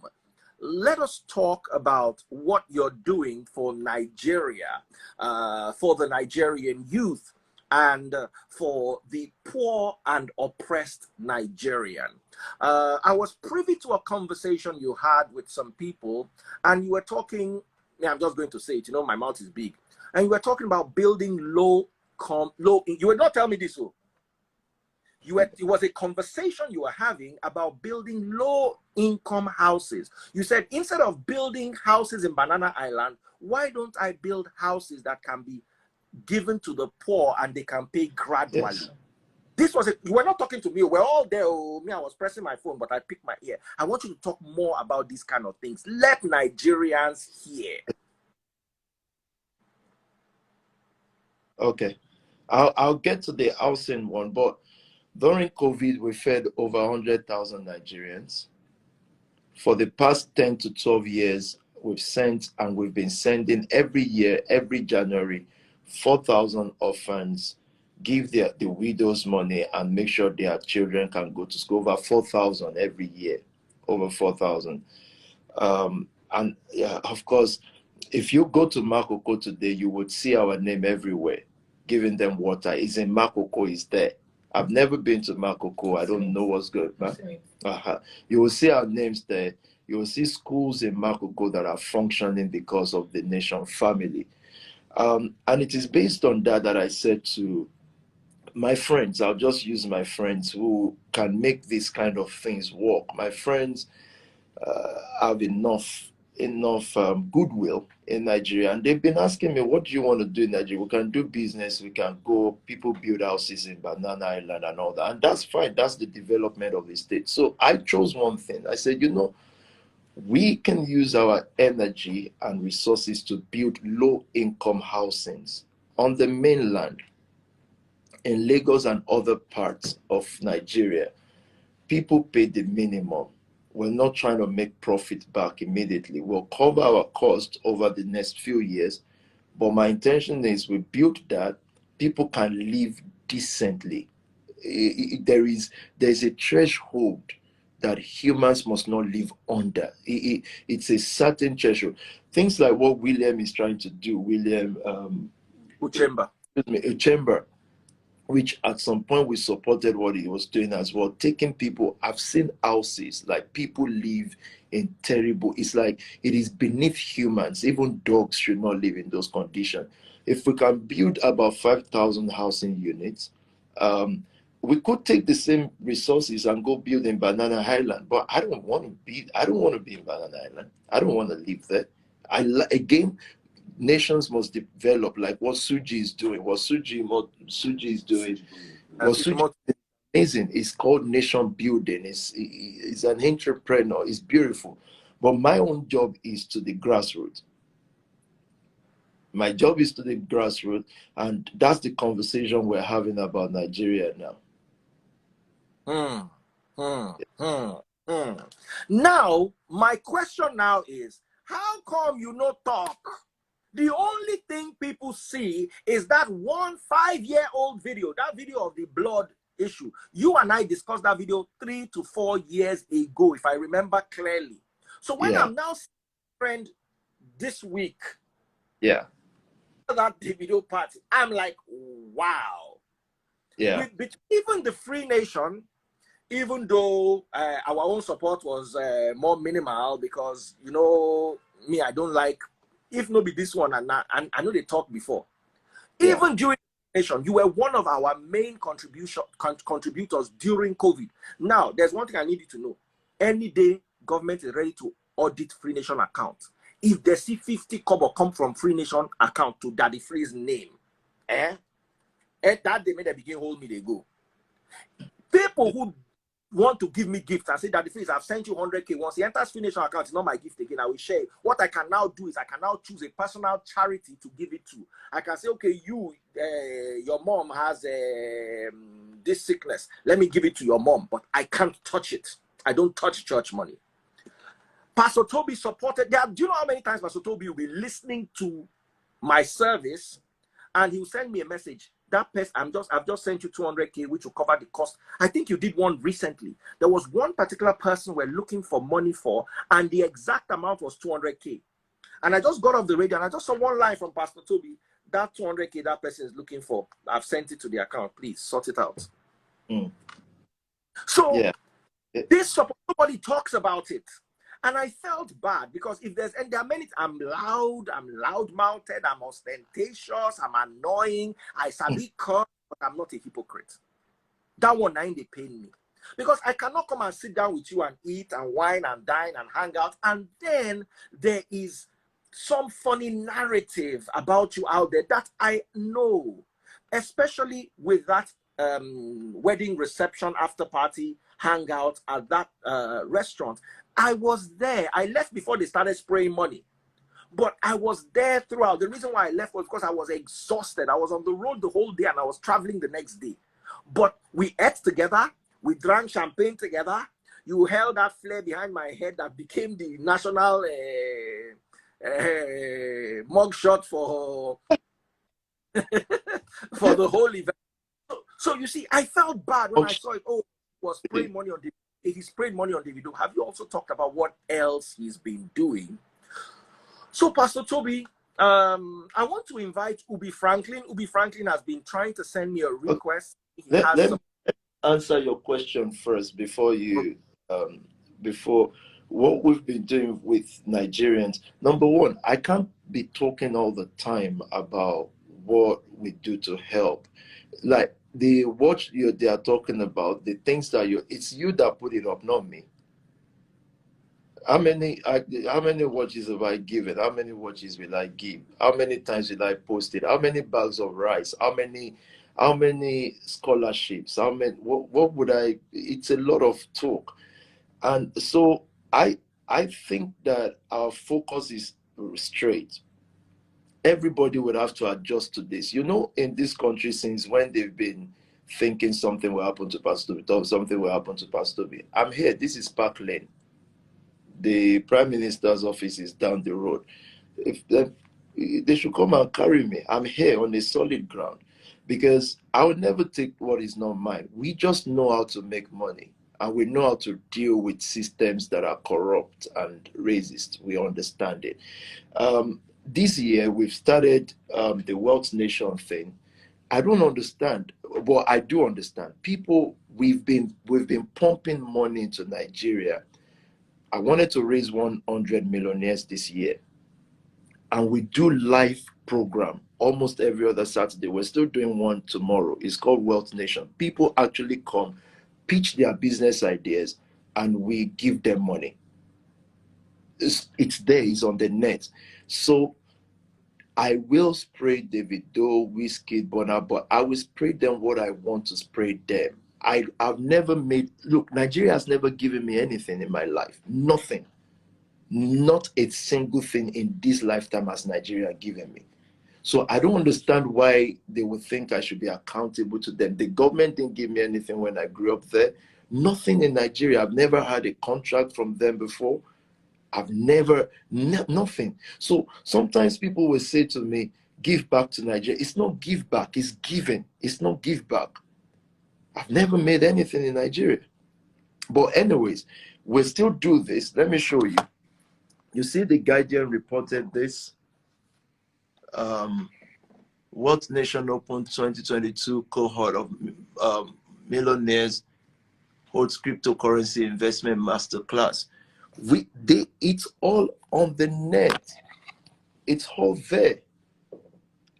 Speaker 2: Let us talk about what you're doing for Nigeria, for the Nigerian youth, and for the poor and oppressed Nigerian. I was privy to a conversation you had with some people, and you were talking, yeah, I'm just going to say it, you know, my mouth is big, and you were talking about building you would not tell me this, so it was a conversation you were having about building low-income houses. You said, instead of building houses in Banana Island, why don't I build houses that can be given to the poor and they can pay gradually? Yes. This was you were not talking to me. We're all there. Oh, me, I was pressing my phone, but I picked my ear. I want you to talk more about these kind of things. Let Nigerians hear.
Speaker 3: Okay. I'll get to the housing one, but during COVID, we fed over 100,000 Nigerians. For the past 10 to 12 years, we've sent and we've been sending every year, every January, 4,000 orphans, give the widows money and make sure their children can go to school. Over 4,000 every year, over 4,000. And yeah, of course, if you go to Makoko today, you would see our name everywhere, giving them water. It's in Makoko, is there. I've never been to Makoko. I don't know what's good. You will see our names there. You will see schools in Makoko that are functioning because of the Nation family. And it is based on that I said to my friends, I'll just use my friends who can make these kind of things work. My friends have enough goodwill in Nigeria, and they've been asking me, what do you want to do in Nigeria? We can do business, we can go, people build houses in Banana Island and all that, and that's fine. That's the development of the state. So I chose one thing. I said, you know, we can use our energy and resources to build low-income housings on the mainland, in Lagos and other parts of Nigeria. People pay the minimum. We're not trying to make profit back immediately. We'll cover our costs over the next few years. But my intention is we build that, people can live decently. There's a threshold that humans must not live under. It's a certain threshold. Things like what William is trying to do, Uchemba, which at some point we supported what he was doing as well, taking people. I've seen houses, like people live in terrible, it's like it is beneath humans. Even dogs should not live in those conditions. If we can build about 5,000 housing units, we could take the same resources and go build in Banana Island. But I don't want to be in Banana Island. I don't want to live there. Again, nations must develop like what Suji is doing. What Suji is doing. What Suji is amazing. It's called nation building. It's an entrepreneur. It's beautiful. But my own job is to the grassroots. My job is to the grassroots, and that's the conversation we're having about Nigeria now.
Speaker 2: Now, my question now is, how come you not talk? The only thing people see is that 1 5-year-old video, that video of the blood issue. You and I discussed that video 3 to 4 years ago, if I remember clearly. So when I'm now seeing a friend this week, that video party, I'm like, wow. Even the Free Nation, even though our own support was more minimal, because, you know, me, I don't like, if not be this one, and I know they talked before. Even during the nation, you were one of our main contributors during COVID. Now, there's one thing I need you to know. Any day, government is ready to audit Free Nation account. If they see 50 kobo come from Free Nation account to Daddy Free's name, that they may begin hold me, they go. People who want to give me gifts and say, Daddy Freeze, I've sent you 100K. Once he enters Free Nation account, it's not my gift again. I will share. What I can now do is I can now choose a personal charity to give it to. I can say, okay, your mom has this sickness. Let me give it to your mom, but I can't touch it. I don't touch church money. Pastor Tobi supported. Do you know how many times Pastor Tobi will be listening to my service and he'll send me a message? That person, I've just sent you 200K, which will cover the cost. I think you did one recently. There was one particular person we're looking for money for, and the exact amount was 200K. And I just got off the radio and I just saw one line from Pastor Tobi. That 200K that person is looking for, I've sent it to the account. Please sort it out. So
Speaker 3: Yeah.
Speaker 2: this support, nobody talks about it. And I felt bad because if there's, and there are many, I'm loud-mouthed, I'm ostentatious, I'm annoying, I sabi curse, but I'm not a hypocrite. That one, they pain me. Because I cannot come and sit down with you and eat and wine and dine and hang out, and then there is some funny narrative about you out there that I know, especially with that wedding reception after party hangout at that restaurant. I was there. I left before they started spraying money, but I was there throughout. The reason why I left was because I was exhausted. I was on the road the whole day and I was traveling the next day. But we ate together. We drank champagne together. You held that flare behind my head that became the national mugshot for for the whole event. So you see, I felt bad when I saw it. Oh, he was spraying money on the. If he sprayed money on Davido, have you also talked about what else he's been doing? So, Pastor Tobi, I want to invite Ubi Franklin. Ubi Franklin has been trying to send me a request.
Speaker 3: Let me answer your question first before you, before what we've been doing with Nigerians. Number one, I can't be talking all the time about what we do to help. Like they are talking about, the things that it's you that put it up, not me. How many watches have I given? How many watches will I give? How many times will I post it? How many bags of rice? How many scholarships? What would I? It's a lot of talk. And so I think that our focus is straight. Everybody would have to adjust to this. You know, in this country, since when they've been thinking something will happen to Pastor Tobi, something will happen to Pastor Tobi. I'm here. This is Park Lane. The Prime Minister's office is down the road. If they should come and carry me. I'm here on a solid ground because I would never take what is not mine. We just know how to make money and we know how to deal with systems that are corrupt and racist. We understand it. This year, we've started the Wealth Nation thing. I don't understand, but I do understand. People, we've been pumping money into Nigeria. I wanted to raise 100 millionaires this year. And we do live program almost every other Saturday. We're still doing one tomorrow. It's called Wealth Nation. People actually come, pitch their business ideas, and we give them money. It's there, it's on the net. So I will spray Davido, Whiskey, Bonner, but I will spray them what I want to spray them. I've never look, Nigeria has never given me anything in my life. Nothing. Not a single thing in this lifetime has Nigeria given me. So I don't understand why they would think I should be accountable to them. The government didn't give me anything when I grew up there. Nothing in Nigeria. I've never had a contract from them before. I've never, nothing. So sometimes people will say to me, give back to Nigeria. It's not give back, it's giving. It's not give back. I've never made anything in Nigeria. But anyways, we'll still do this. Let me show you. You see, the Guardian reported this. Wealth Nation Open 2022 cohort of millionaires holds cryptocurrency investment masterclass. It's all on the net. It's all there.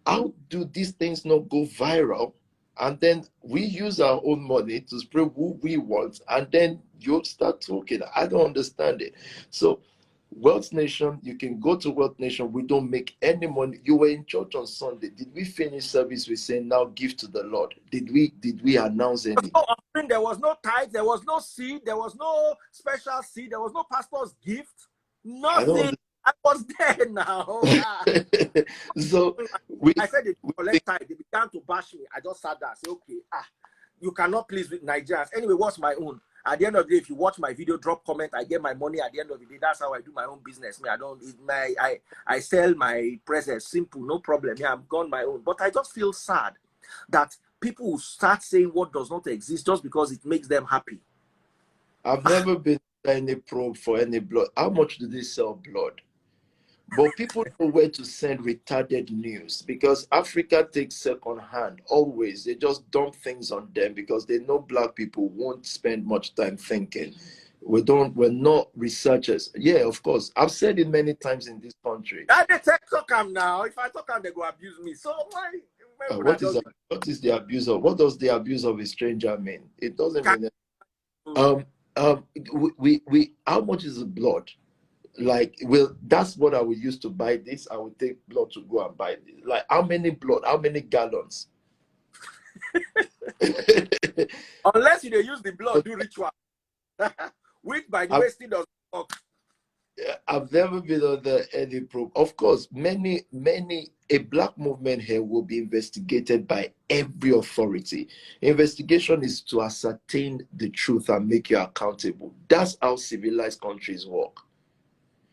Speaker 3: How do these things not go viral? And then we use our own money to spread who we want, and then you start talking. I don't understand it. So Wealth Nation, you can go to Wealth Nation. We don't make any money. You were in church on Sunday. Did we finish service with saying now give to the Lord? Did we announce any?
Speaker 2: There was no tithe, there was no seed, there was no special seed, there was no pastor's gift. Nothing. I was there now.
Speaker 3: So
Speaker 2: I said they collect tithe. They began to bash me. I just sat there and said, okay, you cannot please with Nigerians. Anyway, what's my own? At the end of the day, if you watch my video, drop comment, I get my money at the end of the day. That's how I do my own business. Me, I sell my presents. Simple, no problem. Yeah, I'm gone my own. But I just feel sad that people will start saying what does not exist just because it makes them happy.
Speaker 3: I've never been to any probe for any blood. How much do they sell blood? But people know where to send retarded news because Africa takes second hand always. They just dump things on them because they know black people won't spend much time thinking. We're not researchers. Yeah, of course. I've said it many times in this country.
Speaker 2: They talk am now. If I talk am, they go abuse me. So why?
Speaker 3: What is the abuse of? What does the abuse of a stranger mean? It doesn't mean. We how much is the blood? Like, well, that's what I would use to buy this. I would take blood to go and buy this. Like, how many blood? How many gallons?
Speaker 2: Unless you use the blood, do ritual. Which, by the way, still doesn't work.
Speaker 3: I've never been under any probe. Of course, a black movement here will be investigated by every authority. Investigation is to ascertain the truth and make you accountable. That's how civilized countries work.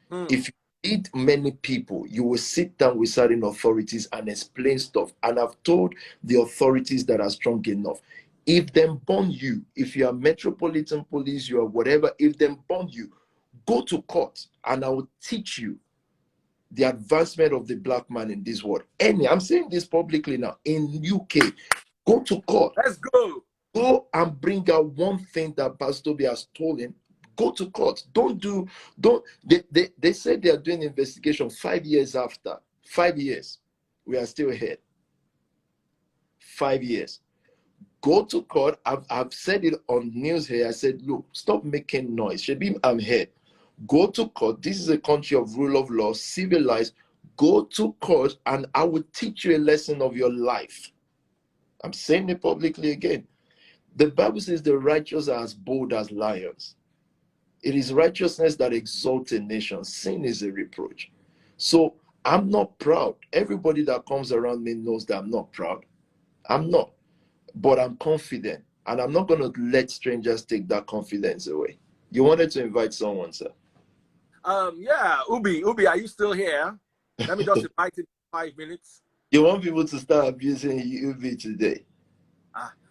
Speaker 3: If you meet many people, you will sit down with certain authorities and explain stuff. And I've told the authorities that are strong enough, if them bond you, if you are Metropolitan Police, you are whatever, if them bond you, go to court and I will teach you the advancement of the black man in this world. I'm saying this publicly now. In UK, go to court.
Speaker 2: Let's go.
Speaker 3: Go and bring out one thing that Pastor Tobi has stolen. Go to court. They said they are doing investigation 5 years after. 5 years. We are still here. 5 years. Go to court. I've said it on news here. I said, look, stop making noise. Shabim, I'm here. Go to court. This is a country of rule of law, civilized. Go to court and I will teach you a lesson of your life. I'm saying it publicly again. The Bible says the righteous are as bold as lions. It is righteousness that exalts a nation. Sin is a reproach. So I'm not proud. Everybody that comes around me knows that I'm not proud. I'm not. But I'm confident. And I'm not going to let strangers take that confidence away. You wanted to invite someone, sir?
Speaker 2: Yeah, Ubi, are you still here? Let me just invite you in 5 minutes.
Speaker 3: You want people to start abusing Ubi today?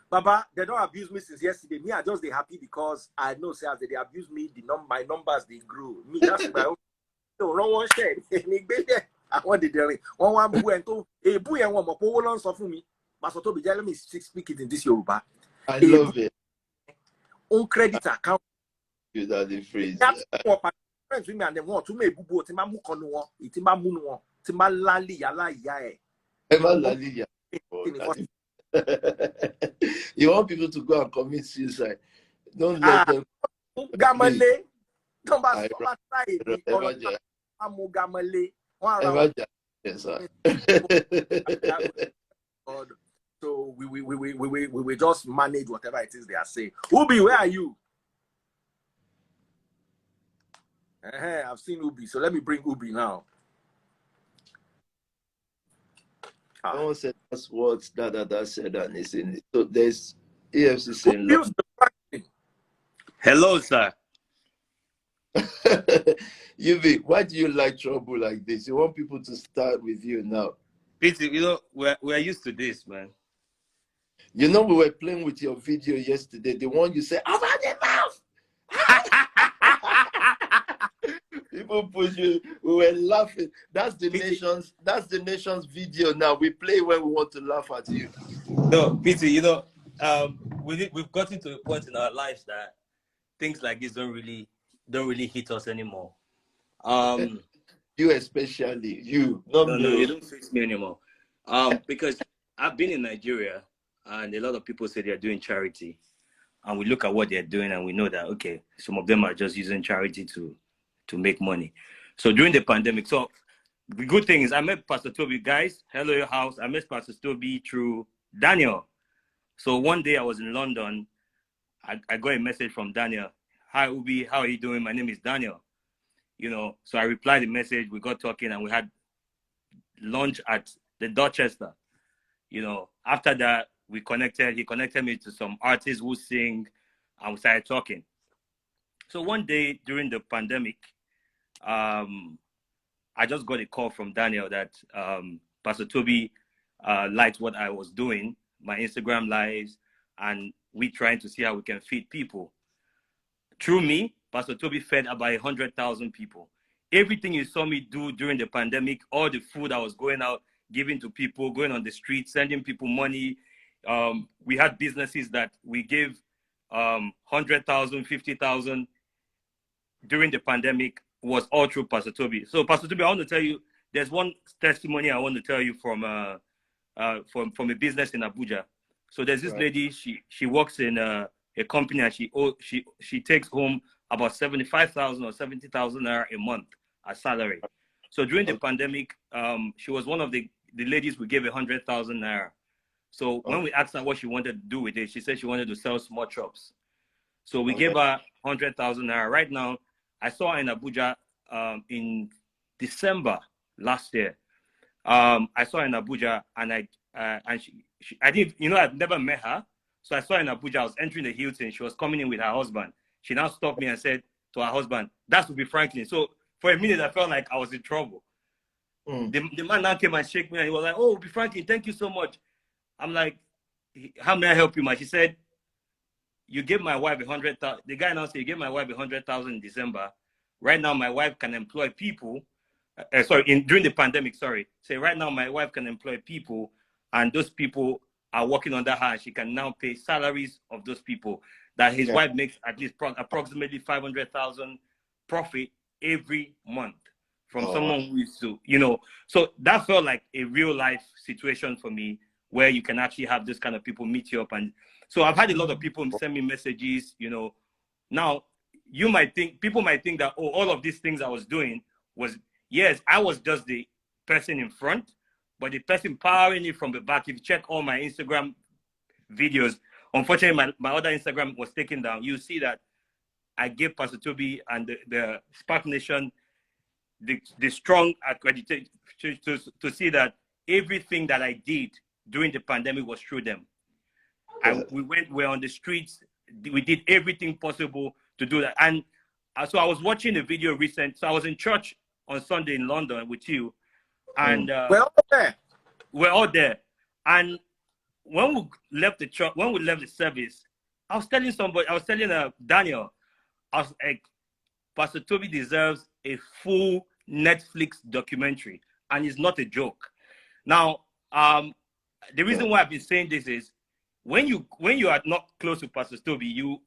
Speaker 2: Baba, they don't abuse me since yesterday. Me, I just they happy because I know, say, as they abuse me, my numbers, they grew. Me, that's my own. So, wrong one share. I want the daily. One who and two, a boy and one more Poland for me. Pastor Tobi, let me speak it in this Yoruba.
Speaker 3: I love it.
Speaker 2: On credit account.
Speaker 3: You that the phrase.
Speaker 2: That's what friends with me and them want to make bubo, Tima Mukono, Itima Muno, Tima Lali, Yala, Yae.
Speaker 3: Emma Lali, you want people to go and commit suicide. Don't let them.
Speaker 2: Gamale. Don't So we just manage whatever it is they are saying. Ubi, where are you? I've seen Ubi, so let me bring Ubi now.
Speaker 3: No one said that's what that said, and it's in it. So there's EFCC in London.
Speaker 1: Hello, sir.
Speaker 3: Yuvi, why do you like trouble like this? You want people to start with you now.
Speaker 1: Peter, you know, we're used to this, man.
Speaker 3: You know, we were playing with your video yesterday, the one you said, over the mouth. People push you. We were laughing. That's the nation's video now. We play when we want to laugh at you.
Speaker 1: No, Peter, you know, we've gotten to a point in our lives that things like this don't really hit us anymore.
Speaker 3: You especially, you. Not
Speaker 1: no,
Speaker 3: me.
Speaker 1: You don't face me anymore. Because I've been in Nigeria and a lot of people say they're doing charity. And we look at what they're doing and we know that, okay, some of them are just using charity to make money. So during the pandemic, so the good thing is I met Pastor Tobi. Guys, hello your house. I met Pastor Tobi through Daniel. So one day I was in London. I got a message from Daniel. Hi, Ubi, how are you doing? My name is Daniel. You know, so I replied the message. We got talking and we had lunch at the Dorchester. You know, after that, we connected. He connected me to some artists who sing and we started talking. So one day during the pandemic, I just got a call from Daniel that Pastor Tobi liked what I was doing, my Instagram lives, and we trying to see how we can feed people. Through me, Pastor Tobi fed about 100,000 people. Everything you saw me do during the pandemic, all the food I was going out, giving to people, going on the street, sending people money. We had businesses that we gave 100,000, 50,000 during the pandemic was all through Pastor Tobi. So Pastor Tobi, I want to tell you, there's one testimony I want to tell you from a business in Abuja. So there's this lady, she works in a company, and she takes home about 75,000 or 70,000 naira a month as salary. So during the pandemic, she was one of the ladies we gave 100,000 naira. So when we asked her what she wanted to do with it, she said she wanted to sell small chops. So we gave her 100,000 naira. Right now, I saw her in Abuja in December last year. I saw her in Abuja, and I didn't, I'd never met her. So I saw her in Abuja. I was entering the Hilton. She was coming in with her husband. She now stopped me and said to her husband, "That would be Franklin." So for a minute, I felt like I was in trouble. The man now came and shook me, and he was like, "Oh, be Franklin, thank you so much." I'm like, "How may I help you, man?" She said, "You gave my wife 100,000." The guy now said, "You gave my wife 100,000 in December. Right now, my wife can employ people. During the pandemic, sorry. Say right now, my wife can employ people, and those people are working under her. And she can now pay salaries of those people. That his wife makes at least approximately 500,000 profit every month from someone who is to, So that felt like a real life situation for me, where you can actually have this kind of people meet you up. And so I've had a lot of people send me messages, Now, people might think that, all of these things I was doing was, yes, I was just the person in front, but the person powering it from the back. If you check all my Instagram videos, unfortunately, my other Instagram was taken down. You see that I gave Pastor Tobi and the Spark Nation the strong accreditation to see that everything that I did during the pandemic was through them. We're on the streets. We did everything possible to do that. And so I was watching a video recent. So I was in church on Sunday in London with you, and
Speaker 2: we're all there.
Speaker 1: We're all there. And when we left the church, when we left the service, I was telling Daniel, I was like, Pastor Tobi deserves a full Netflix documentary, and it's not a joke. Now, the reason why I've been saying this is when you are not close to Pastor Tobi, you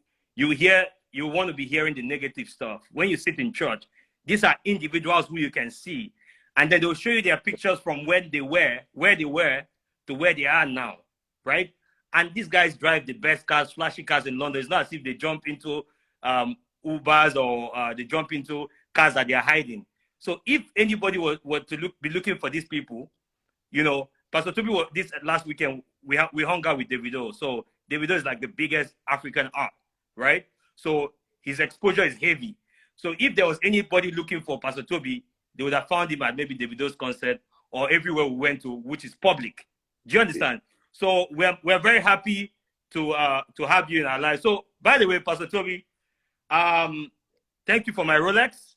Speaker 1: want to be hearing the negative stuff. When you sit in church, these are individuals who you can see, and then they'll show you their pictures from where they were to where they are now, right? And these guys drive the best cars, flashy cars in London. It's not as if they jump into Ubers or they jump into cars that they are hiding. So if anybody were to be looking for these people, Pastor Tobi this last weekend, we hung out with Davido. So Davido is like the biggest African art, right? So his exposure is heavy. So if there was anybody looking for Pastor Tobi, they would have found him at maybe Davido's concert or everywhere we went to, which is public. Do you understand? So we're very happy to have you in our lives. So by the way, Pastor Tobi, thank you for my Rolex.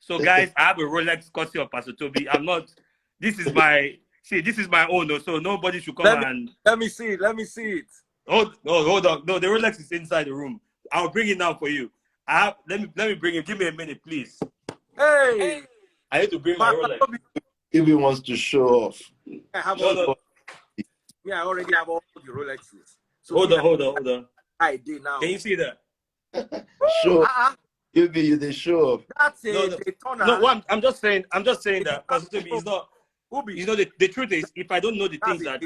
Speaker 1: So guys, I have a Rolex courtesy of Pastor Tobi. This is my own, so nobody should come
Speaker 2: let me see it.
Speaker 1: Hold on. No, the Rolex is inside the room. I'll bring it now for you. Let me bring it. Give me a minute, please.
Speaker 2: Hey,
Speaker 1: I need to bring my Rolex.
Speaker 3: If he wants to show off.
Speaker 2: I already have all the Rolexes. So
Speaker 1: hold on.
Speaker 2: I did now.
Speaker 1: Can you see that?
Speaker 3: Show. Give me the show off.
Speaker 2: That's it.
Speaker 1: No, I'm just saying that Pastor Tobi is not. The truth is, if I don't know the things that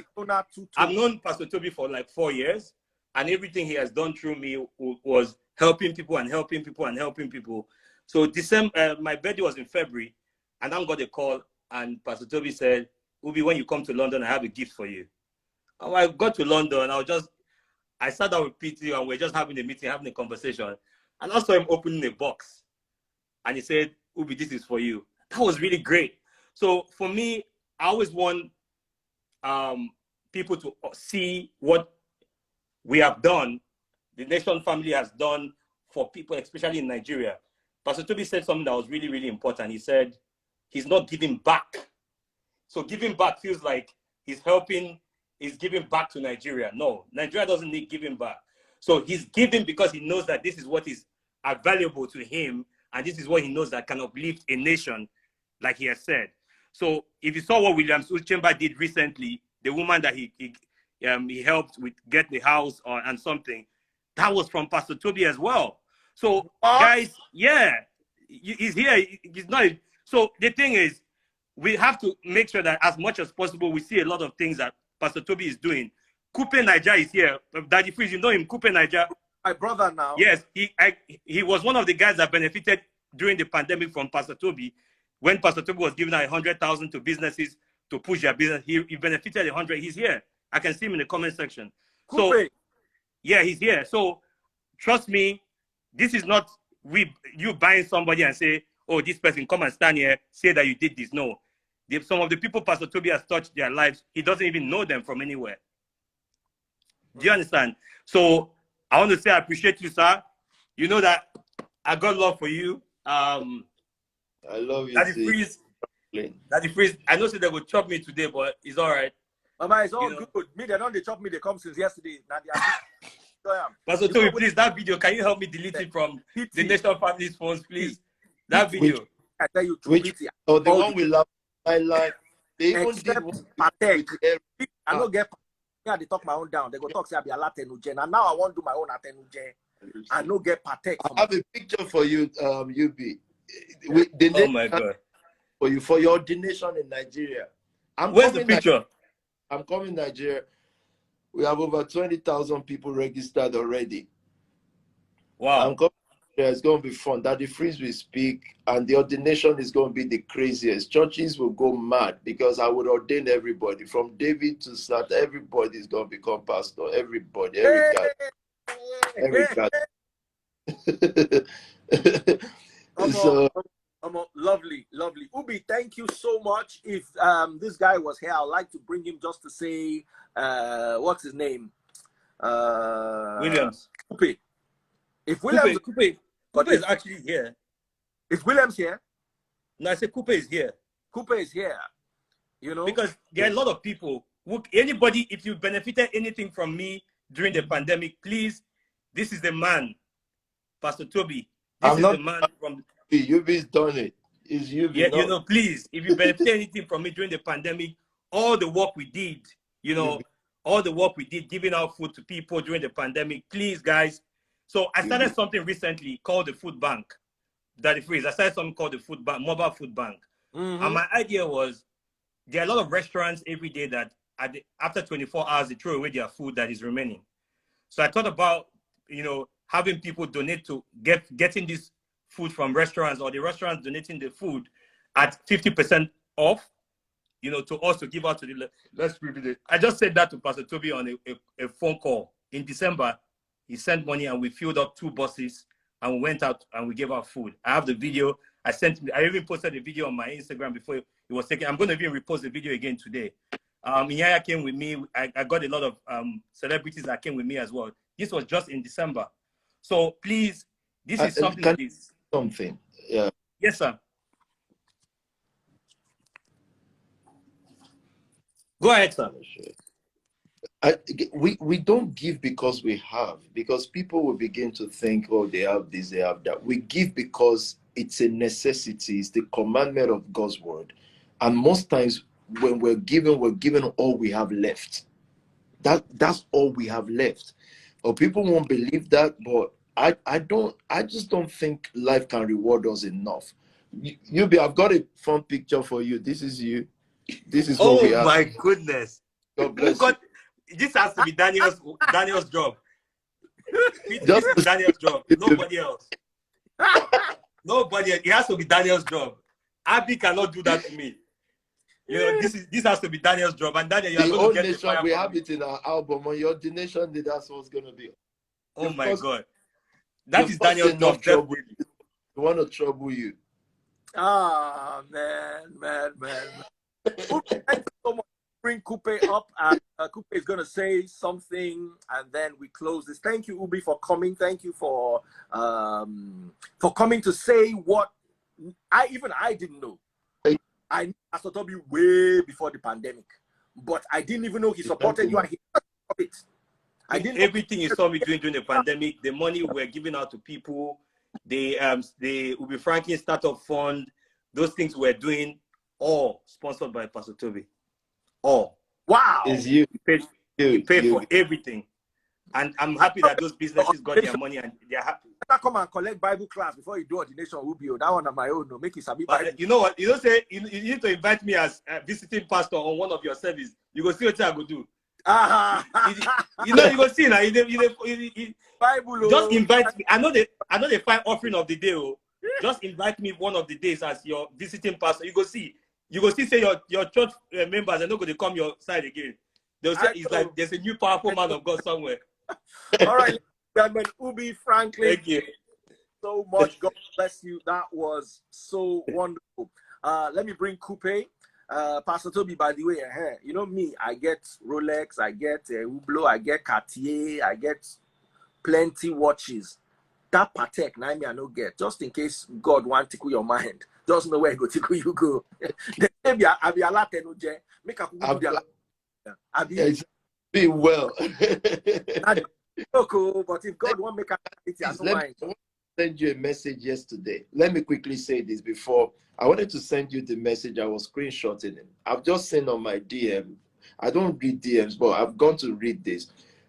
Speaker 1: I've known Pastor Tobi for like 4 years, and everything he has done through me was helping people and helping people and helping people. So December, my birthday was in February, and I got a call, and Pastor Tobi said, "Ubi, when you come to London, I have a gift for you." And I got to London, I sat down with PT, and we're just having a meeting, having a conversation, and I saw him opening a box, and he said, "Ubi, this is for you." That was really great. So for me, I always want people to see what we have done, the Nation family has done for people, especially in Nigeria. Pastor Tobi said something that was really, really important. He said he's not giving back. So giving back feels like he's giving back to Nigeria. No, Nigeria doesn't need giving back. So he's giving because he knows that this is what is available to him, and this is what he knows that can uplift a nation, like he has said. So if you saw what Williams Uchemba did recently, the woman that he helped with get the house and something, that was from Pastor Tobi as well. So guys, yeah, he's here. He's not. So the thing is, we have to make sure that as much as possible, we see a lot of things that Pastor Tobi is doing. Coupe Niger is here. Daddy Freeze, you know him, Coupe Niger.
Speaker 2: My brother now.
Speaker 1: Yes, he was one of the guys that benefited during the pandemic from Pastor Tobi. When Pastor Tobi was giving out 100,000 to businesses to push their business, he benefited 100. He's here. I can see him in the comment section.
Speaker 2: Coupe.
Speaker 1: So, yeah, he's here. So, trust me, this is not you buying somebody and say, oh, this person, come and stand here, say that you did this. No. Some of the people Pastor Tobi has touched their lives, he doesn't even know them from anywhere. Do you understand? So, I want to say I appreciate you, sir. You know that I got love for you.
Speaker 3: I love you.
Speaker 1: Daddy Freeze. Daddy Freeze. I know they will chop me today, but it's all right.
Speaker 2: Mama, it's all good. Me, they don't chop me. They come since yesterday.
Speaker 1: Pastor Tobi, please, that video, can you help me delete it from the National Family's phones, please? That video.
Speaker 2: I tell you,
Speaker 3: the one we love, my life. They even did
Speaker 2: Patek. I don't get. Yeah, they talk my own down. They go talk say I be a Latenugen, and now I want to do my own Latenugen. I no get Patek.
Speaker 3: I have a picture for you, UB.
Speaker 1: Oh my God!
Speaker 3: For your ordination in Nigeria.
Speaker 1: Where's the picture?
Speaker 3: I'm coming Nigeria. We have over 20,000 people registered already.
Speaker 1: Wow!
Speaker 3: I'm coming. It's going to be fun. Daddy Freeze will speak, and the ordination is going to be the craziest. Churches will go mad because I would ordain everybody from David to Sat. Everybody is going to become pastor. Everybody, every guy. So,
Speaker 2: lovely. Ubi, thank you so much. If this guy was here, I'd like to bring him just to say, what's his name?
Speaker 1: Williams.
Speaker 2: Coupe. If Williams,
Speaker 1: Coupe is actually here.
Speaker 2: Is Williams here?
Speaker 1: No, I said Coupe is here.
Speaker 2: Coupe is here. You know,
Speaker 1: because there are a lot of people. Anybody, if you benefited anything from me during the pandemic, please, this is the man, Pastor Tobi. This is the man from.
Speaker 3: You've done it. Is you?
Speaker 1: Yeah, you know, please, if you benefited anything from me during the pandemic, all the work we did, you know, all the work we did, giving out food to people during the pandemic, please, guys. So I started something recently called the Food Bank. Daddy Freeze. I started something called the Food Bank, Mobile Food Bank. And my idea was there are a lot of restaurants every day that after 24 hours they throw away their food that is remaining. So I thought about, you know, having people donate to getting this food from restaurants, or the restaurants donating the food at 50% off, you know, to us to give out to the. Let's review it. I just said that to Pastor Tobi on a phone call in December. He sent money and we filled up 2 buses and we went out and we gave out food. I have the video. I even posted the video on my Instagram before it was taken. I'm going to even repost the video again today. Inyaya came with me. I got a lot of celebrities that came with me as well. This was just in December. So please, this is something.
Speaker 3: Something. Yeah.
Speaker 1: Yes, sir. Go ahead, sir.
Speaker 3: We don't give because we have, because people will begin to think, oh, they have this, they have that. We give because it's a necessity. It's the commandment of God's word. And most times when we're given all we have left. That's all we have left. Or people won't believe that, but I just don't think life can reward us enough. I've got a fun picture for you. This is you. This is what we have.
Speaker 1: Oh my goodness.
Speaker 3: God bless you.
Speaker 1: This has to be Daniel's job. This is Daniel's job. Nobody else. Nobody else. It has to be Daniel's job. Abby cannot do that to me. You know, this has to be Daniel's job. And Daniel, you're going to get the fire.
Speaker 3: We have it in our album. On your ordination, that's what's going to be.
Speaker 1: Oh my God. That is Daniel's job.
Speaker 3: We want to trouble you.
Speaker 2: Ah, man. Thank you so much. bring Coupe up, and Coupe is going to say something, and then we close this. Thank you, Ubi, for coming. Thank you for coming to say what I didn't know. I knew Pastor Tobi way before the pandemic, but I didn't even know he supported you. And he it.
Speaker 1: I didn't. Everything you saw me doing during the pandemic, the money we're giving out to people, the Ubi Franklin Startup Fund, those things we're doing, all sponsored by Pastor Tobi. All.
Speaker 2: Wow.
Speaker 3: Is you.
Speaker 1: He paid for everything. And I'm happy that those businesses got their money and they're happy.
Speaker 2: I come and collect Bible class before you do ordination, Ubio. That one on my own. No, make it sabi Bible.
Speaker 1: You know what? You don't say you need to invite me as a visiting pastor on one of your service. You go see what I go do. You know, you go see now.
Speaker 2: Bible.
Speaker 1: Just invite me. I know the fine offering of the day. Oh. Just invite me one of the days as your visiting pastor. You go see. Say your church members are not going to come your side again. They'll say it's like there's a new powerful man of God somewhere.
Speaker 2: All right, gentlemen, Ubi Franklin.
Speaker 1: Thank you
Speaker 2: so much. God bless you. That was so wonderful. Let me bring Coupe. Pastor Tobi, by the way, you know me, I get Rolex, I get Hublot, I get Cartier, I get plenty watches. That Patek, I no get. Just in case God want to tickle your mind. Just know where go tickle you go. Maybe I be a lot make a
Speaker 3: be well.
Speaker 2: Cool, but if God want make a I don't mind.
Speaker 3: Send you a message yesterday. Let me quickly say this before. I wanted to send you the message. I was screenshotting it. I've just seen on my DM. I don't read DMs, but I've gone to read this.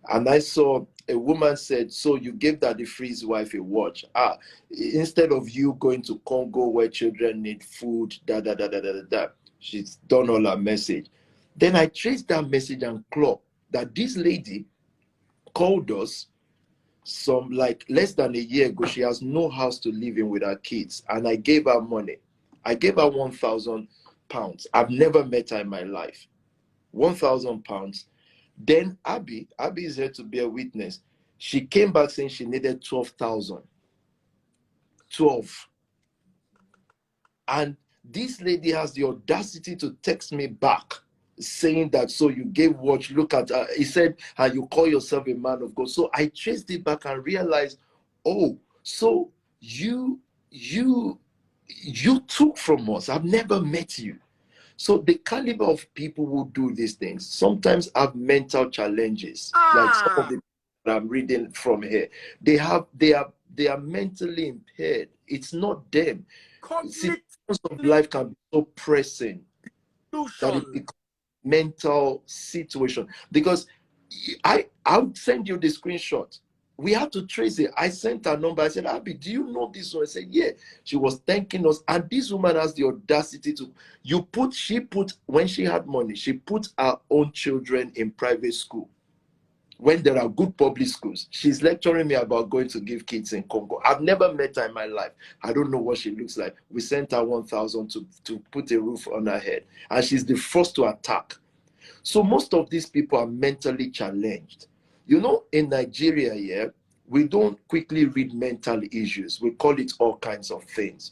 Speaker 3: And I saw a woman said, so you gave Daddy Free's wife a watch. Instead of you going to Congo where children need food, she's done all her message. Then I traced that message and clocked that this lady called us some like less than a year ago. She has no house to live in with her kids, and I gave her money. I gave her £1,000. I've never met her in my life. £1,000. Then Abby is here to be a witness. She came back saying she needed 12,000. 12. And this lady has the audacity to text me back saying that, so you gave watch, look at he said, and you call yourself a man of God. So I traced it back and realized, oh, so you took from us. I've never met you. So the caliber of people who do these things sometimes have mental challenges. Like some of the that I'm reading from here, they are mentally impaired. It's not them. Situations of life can be so pressing that it becomes mental situation. Because I'll send you the screenshot. We have to trace it. I sent her number. I said, Abby, do you know this one? I said, yeah. She was thanking us. And this woman has the audacity to, when she had money, she put her own children in private school. When there are good public schools, she's lecturing me about going to give kids in Congo. I've never met her in my life. I don't know what she looks like. We sent her 1,000 to put a roof on her head. And she's the first to attack. So most of these people are mentally challenged. You know, in Nigeria, yeah, we don't quickly read mental issues. We call it all kinds of things.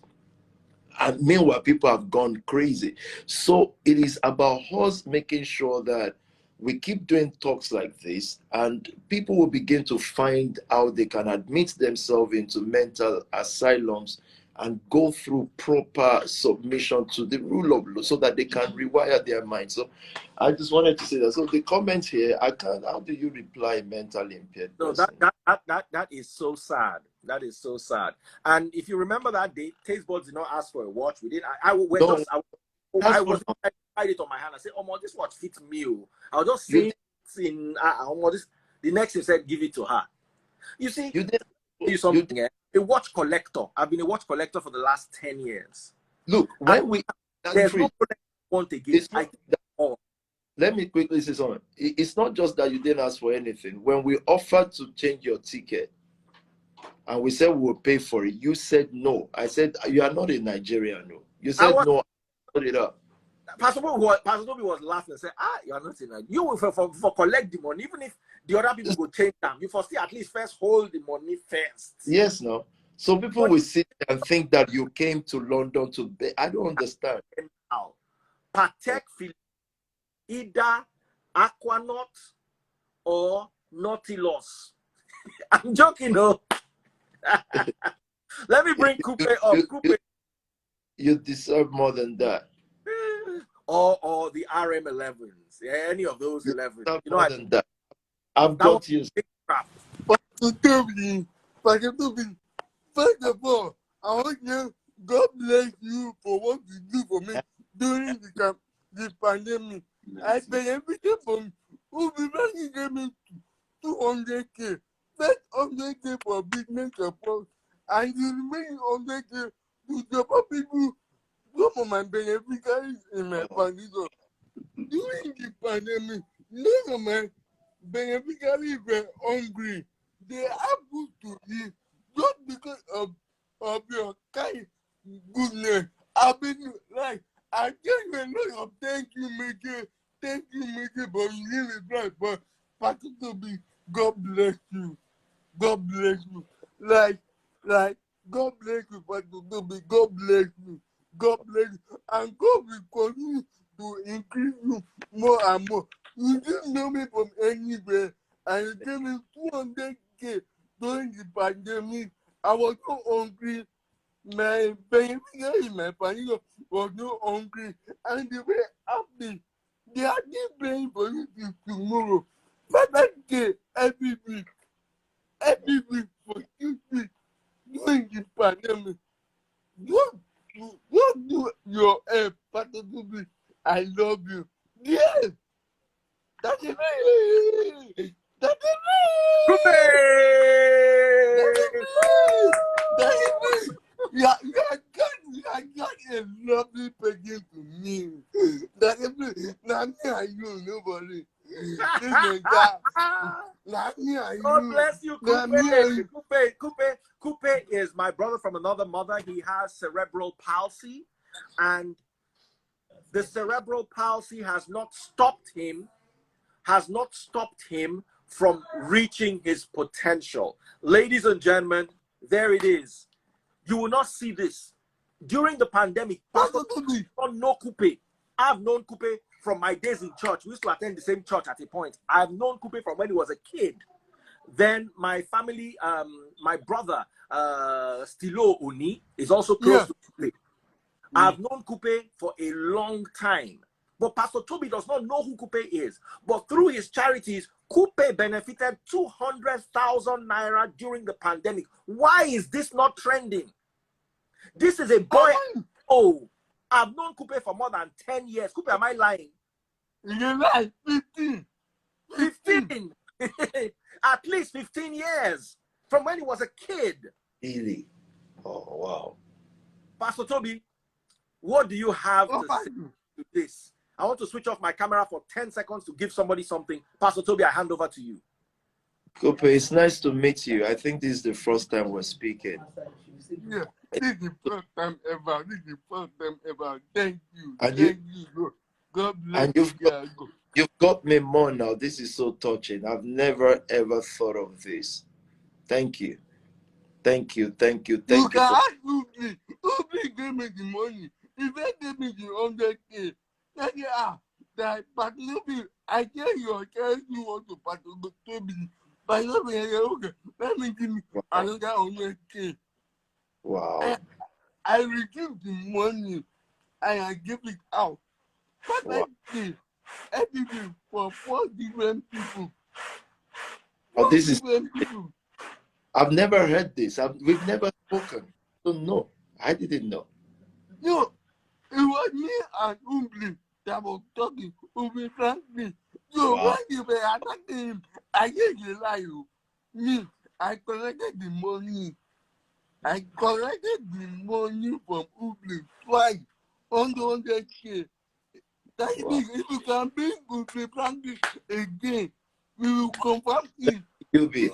Speaker 3: And meanwhile, people have gone crazy. So it is about us making sure that we keep doing talks like this, and people will begin to find how they can admit themselves into mental asylums and go through proper submission to the rule of law so that they can rewire their mind. So I just wanted to say that. So the comment here, how do you reply mentally impaired person?
Speaker 2: No, that is so sad. That is so sad. And if you remember that day, Taste Buds did not ask for a watch. We did. I was I it on my hand. I said, "Oh, this watch fits me." I was just saying, the next thing said, "Give it to her." You see, you did something. A watch collector. I've been a watch collector for the last 10 years.
Speaker 3: Look, when
Speaker 2: there's no want against.
Speaker 3: Let me quickly say something. It's not just that you didn't ask for anything. When we offered to change your ticket, and we said we will pay for it, you said no. I said, you are not in Nigeria, no. You said no. I put it up.
Speaker 2: Pastor Tobi was laughing and said, you are not in Nigeria. You will for collect the money, even if the other people will change them. You first at least hold the money first.
Speaker 3: Yes, no. So people will sit and think that you came to London to pay. I don't understand.
Speaker 2: Now, Patek Philippe either Aquanaut or Nautilus. I'm joking, though. Let me bring Coupe up. Coupe.
Speaker 3: You deserve more than that.
Speaker 2: Or the RM11s. Yeah, any of those 11.
Speaker 3: Not
Speaker 2: You know,
Speaker 3: more than that. I've
Speaker 2: that
Speaker 3: got you.
Speaker 2: crap.
Speaker 5: First of all, I want you, God bless you for what you do for me during the pandemic. I benefited from who gave me 200K. First 100K for business support, and the remaining 100K to support people, some of my beneficiaries in my family. During the pandemic, none of my beneficiaries were hungry. They happened to live just because of your kind goodness. I've been like, I tell you a lot of thank you, Mickey, but you live it right. But Pastor Tobi, God bless you. God bless you. Like, God bless you, Pastor Tobi. God bless you. God bless you. And God will continue to increase you more and more. You didn't know me from anywhere, and you gave me 200K during the pandemic. I was so hungry. My beneficiary in my family was so hungry, and they were happy. They are still praying for you till tomorrow. 5K every week for 2 weeks during the pandemic. Just do your help, Pastor Tobi. I love you. Yes! That's it. That's it.
Speaker 2: Coupe!
Speaker 5: That's it. Yeah, I got a lovely person to me. That's it. Not me and you, nobody. This is that. Not me and
Speaker 2: God
Speaker 5: you.
Speaker 2: bless you,
Speaker 5: Not me and you.
Speaker 2: Coupe is my brother from another mother. He has cerebral palsy, and the cerebral palsy has not stopped him from reaching his potential. Ladies and gentlemen, there it is. You will not see this. During the pandemic, Pastor Tobi don't know Coupe. I've known Coupe from my days in church. We used to attend the same church at a point. I've known Coupe from when he was a kid. Then my family, my brother, Stilo Oni, is also close to Coupe. I've known Coupe for a long time. But Pastor Tobi does not know who Coupe is. But through his charities, Coupe benefited 200,000 naira during the pandemic. Why is this not trending? This is a boy. Oh, I've known Coupe for more than 10 years. Coupe, am I lying?
Speaker 5: You're right, 15.
Speaker 2: 15. At least 15 years from when he was a kid.
Speaker 3: Really? Oh, wow.
Speaker 2: Pastor Tobi, what do you have to say to this? I want to switch off my camera for 10 seconds to give somebody something. Pastor Tobi, I hand over to you.
Speaker 3: Coupe, it's nice to meet you. I think this is the first time we're speaking.
Speaker 5: Yeah, this is the first time ever. Thank you.
Speaker 3: And
Speaker 5: Thank you. God bless
Speaker 3: and you've got me more now. This is so touching. I've never ever thought of this. Thank you. Thank you. Thank you.
Speaker 5: You
Speaker 3: Thank you.
Speaker 5: can ask Ubi. Ubi gave me the money. If they gave me the 100K, that but Ubi, I tell you, you want to part of Tobi. But Ubi, okay, let me give me another 100K.
Speaker 3: Wow.
Speaker 5: I retrieve the money and I give it out.
Speaker 3: Wow.
Speaker 5: Everything for 4 different people.
Speaker 3: Oh, this is.
Speaker 5: People.
Speaker 3: I've never heard this. We've never spoken. Don't know. I didn't know.
Speaker 5: No, it was me and Umbli that was talking. Umbli Franklin. So
Speaker 3: Wow.
Speaker 5: when you were attacking him, I gave you a lie. Me, I collected the money. I collected the money from Umbli twice, 100K. That means if you can bring Umbli Franklin again, we will confirm it.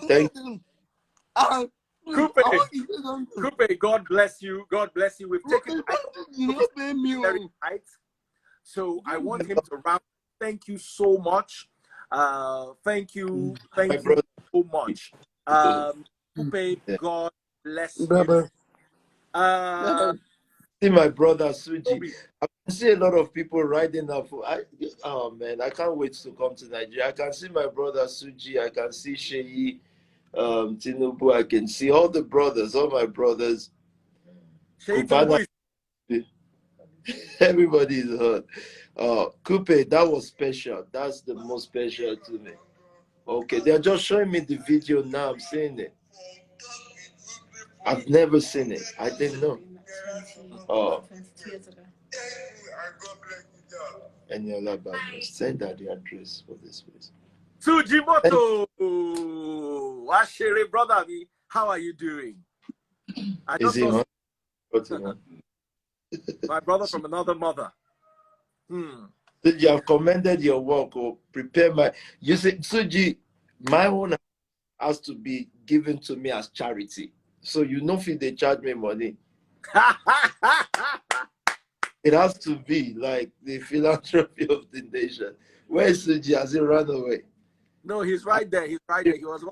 Speaker 3: Thank
Speaker 5: you.
Speaker 2: Coupe, God bless you. God bless you. We've taken very tight. So I want him to wrap. Thank you so much. Thank you so much. Coupe, God bless you.
Speaker 3: see my brother Suji.
Speaker 2: Tobi.
Speaker 3: I can see a lot of people riding up. Oh man, I can't wait to come to Nigeria. I can see my brother Suji. I can see Sheyi, Tinubu. I can see all the brothers, all my brothers. Kubana, everybody is hurt. Coupe, that was special. That's the most special to me. Okay, they're just showing me the video now. I'm seeing it. I've never seen it. I didn't know. 22 years ago. And you're like, send out the address for this place.
Speaker 2: Sujimoto, Ashere, brother, how are you doing? I just saw my brother from another mother.
Speaker 3: You have commended your work or prepare my. You see, Suji, my own has to be given to me as charity. So you know, if they charge me money, it has to be like the philanthropy of the nation. Where is Suji? Has he run away?
Speaker 2: No, he's right there. He's right there. He was.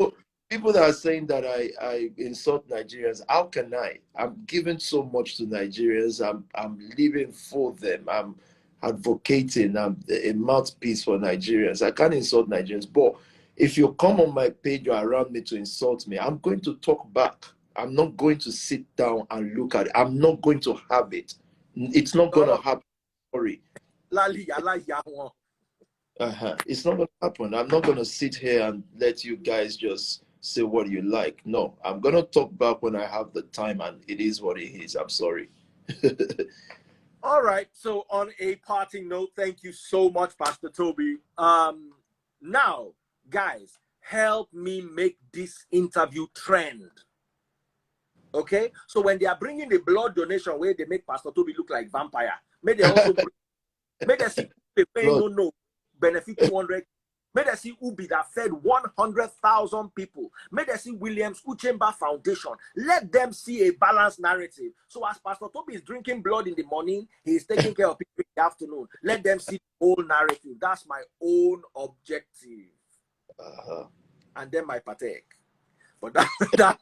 Speaker 3: People that are saying that I insult Nigerians, how can I? I'm giving so much to Nigerians. I'm living for them. I'm advocating. I'm a mouthpiece for Nigerians. I can't insult Nigerians. But if you come on my page or around me to insult me, I'm going to talk back. I'm not going to sit down and look at it. I'm not going to have it. It's not going to happen. Sorry. It's not going to happen. I'm not going to sit here and let you guys just say what you like. No, I'm going to talk back when I have the time, and it is what it is. I'm sorry.
Speaker 2: All right. So on a parting note, thank you so much, Pastor Tobi. Now, guys, help me make this interview trend. Okay? So when they are bringing the blood donation where they make Pastor Tobi look like vampire, may they also may they see the pain no benefit 200. May they see Ubi that fed 100,000 people. May they see Williams Uchemba Foundation. Let them see a balanced narrative. So as Pastor Tobi is drinking blood in the morning, he is taking care of people in the afternoon. Let them see the whole narrative. That's my own objective. And then my partake. But that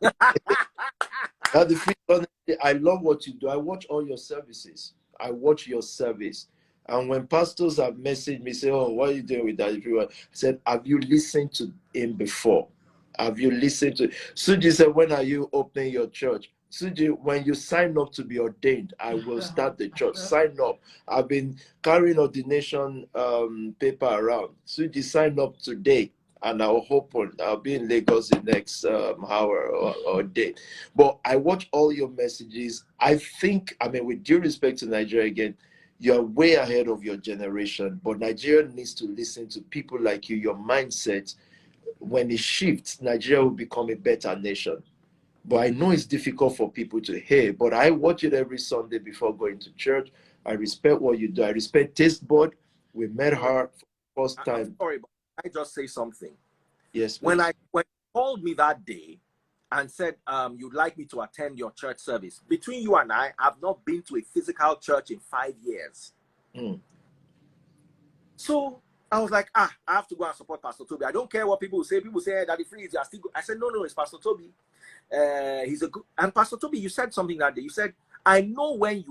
Speaker 3: I love what you do. I watch all your services. I watch your service. And when pastors have messaged me, say, oh, what are you doing with that? Everyone said, have you listened to him before? Have you listened to Suji said, when are you opening your church? Suji, when you sign up to be ordained, I will start the church. Sign up. I've been carrying ordination paper around. Suji, sign up today. And I'll be in Lagos the next hour or day. But I watch all your messages. I think, with due respect to Nigeria again, you're way ahead of your generation. But Nigeria needs to listen to people like you. Your mindset, when it shifts, Nigeria will become a better nation. But I know it's difficult for people to hear. But I watch it every Sunday before going to church. I respect what you do. I respect Taste Board. We met her for the first time.
Speaker 2: I'm sorry, but I just say something.
Speaker 3: Yes, please.
Speaker 2: When you called me that day and said you'd like me to attend your church service, between you and I've not been to a physical church in 5 years. So I was like, I have to go and support Pastor Tobi. I don't care what people say. People say that the free is still good. I said, no, it's Pastor Tobi. He's a good. And Pastor Tobi, you said something that day. You said, I know when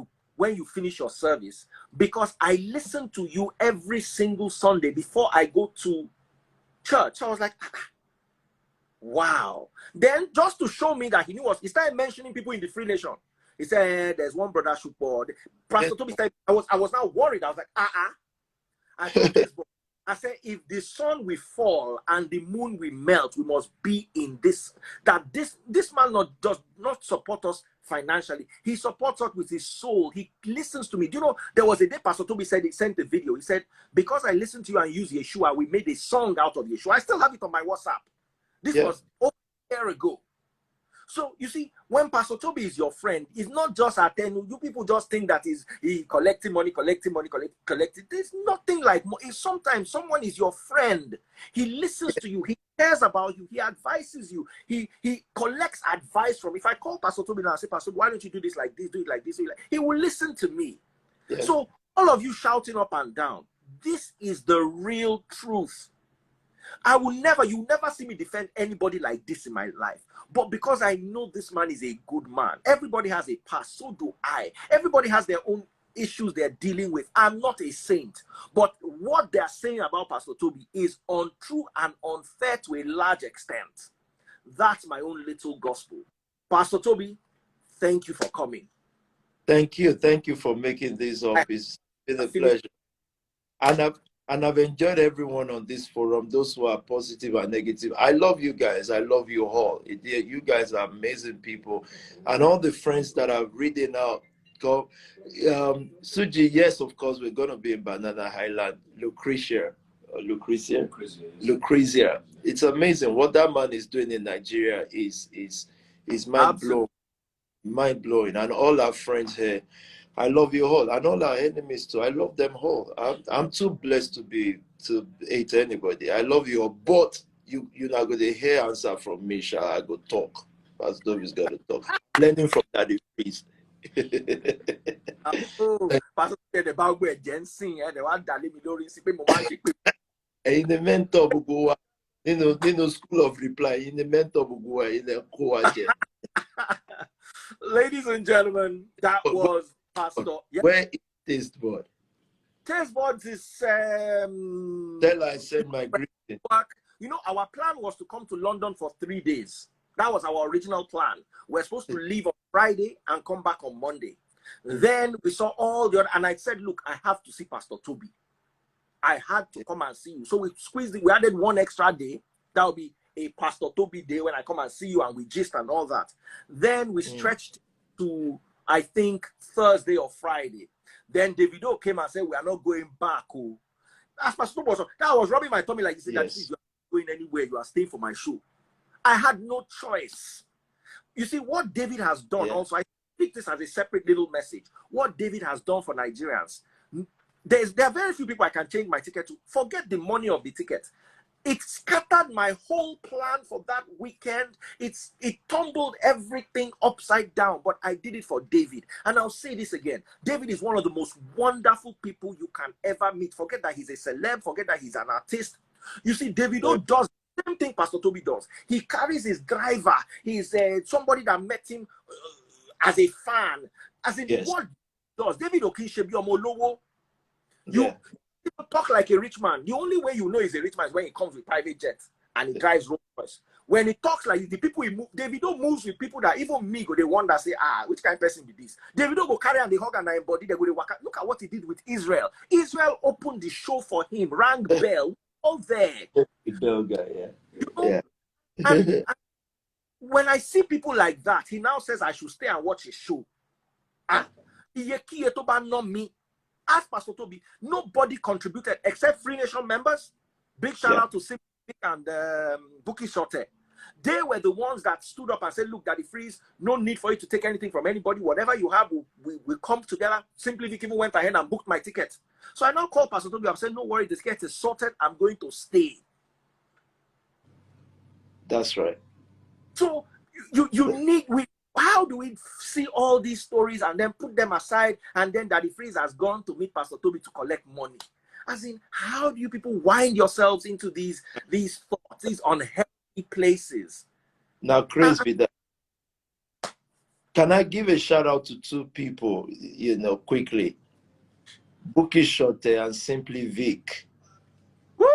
Speaker 2: you finish your service because I listen to you every single Sunday before I go to church. So I was like, wow. Then just to show me that he knew us, he started mentioning people in the Free Nation. He said, there's one brother Shukbo. Pastor Tobi said, I was now worried. I was like, I told this boy, I said, if the sun will fall and the moon will melt, we must be in this. That this man does not support us financially. He supports us with his soul. He listens to me. Do you know, there was a day Pastor Tobi said, he sent a video. He said, because I listened to you and use Yeshua, we made a song out of Yeshua. I still have it on my WhatsApp. This was over a year ago. So you see, when Pastor Tobi is your friend, it's not just attending. You people just think that he collecting money. There's nothing like money. Sometimes someone is your friend. He listens to you. He cares about you. He advises you. He collects advice from. If I call Pastor Tobi now and say, Pastor, why don't you do this like this? Do it like this. He will listen to me. So all of you shouting up and down, this is the real truth. You never see me defend anybody like this in my life. But because I know this man is a good man, everybody has a past, so do I. Everybody has their own issues they're dealing with. I'm not a saint. But what they're saying about Pastor Tobi is untrue and unfair to a large extent. That's my own little gospel. Pastor Tobi, thank you for coming.
Speaker 3: Thank you. Thank you for making this up. It's been a pleasure. And I've enjoyed everyone on this forum, those who are positive and negative. I love you guys. I love you all. You guys are amazing people. And all the friends that are reading out. Suji, yes, of course, we're going to be in Banana Island. Lucretia. It's amazing. What that man is doing in Nigeria is mind-blowing. And all our friends here, I love you all, and all our enemies too. I love them all. I'm too blessed to hate anybody. I love you all, but you're not going to hear answer from me. Shall I go talk? Pastor Tobi's got to talk. Learning from Daddy Priest.
Speaker 2: Pastor said about where Jensen and the one that me lori si pe mo ma se pe.
Speaker 3: In the mentor buguwa, school of reply. In the mentor buguwa, in the coaje.
Speaker 2: Ladies and gentlemen, that was Pastor.
Speaker 3: Where is Tasteboard?
Speaker 2: Tasteboard is
Speaker 3: Tell I send my greeting.
Speaker 2: You know, our plan was to come to London for 3 days. That was our original plan. We're supposed to leave on Friday and come back on Monday. Then we saw all the other, and I said, look, I have to see Pastor Tobi. I had to come and see you. So we squeezed it. We added one extra day. That will be a Pastor Tobi day when I come and see you and we gist and all that. Then we stretched to, I think, Thursday or Friday. Then Davido came and said, we are not going back. Oh. As Pastor Tobi was, that was rubbing my tummy like he said, that you are going anywhere, you are staying for my show. I had no choice. You see, what David has done also, I think this as a separate little message. What David has done for Nigerians, there are very few people I can change my ticket to. Forget the money of the ticket. It scattered my whole plan for that weekend. It tumbled everything upside down, but I did it for David. And I'll say this again. David is one of the most wonderful people you can ever meet. Forget that he's a celeb. Forget that he's an artist. You see, Davido does the same thing Pastor Tobi does. He carries his driver. He's somebody that met him as a fan. As in what does David Okinshebi Omolowo? You talk like a rich man. The only way you know he's a rich man is when he comes with private jets and he drives Rolls Royce. When he talks like the people he move, Davido moves with people that even me go they wonder say, which kind of person be this? Davido go carry and the hug and the embody, they go they work. Look at what he did with Israel. Israel opened the show for him, rang bell, all there.
Speaker 3: The bell guy,
Speaker 2: You know? And when I see people like that, he now says I should stay and watch his show. Not me. As Pastor Tobi, nobody contributed except Free Nation members. Big shout out to Simple and Bookie Shorter. They were the ones that stood up and said, look, Daddy Freeze, no need for you to take anything from anybody. Whatever you have, we'll come together. Simply Vic even went ahead and booked my ticket. So I now call Pastor Tobi. I'm saying, no worry, this ticket is sorted. I'm going to stay.
Speaker 3: That's right.
Speaker 2: So how do we see all these stories and then put them aside, and then Daddy Freeze has gone to meet Pastor Tobi to collect money? As in, how do you people wind yourselves into these thoughts, these unhealthy places?
Speaker 3: Now, Chris, can I give a shout out to two people, quickly? Bookie Shorter and Simply Vic.
Speaker 2: Woo!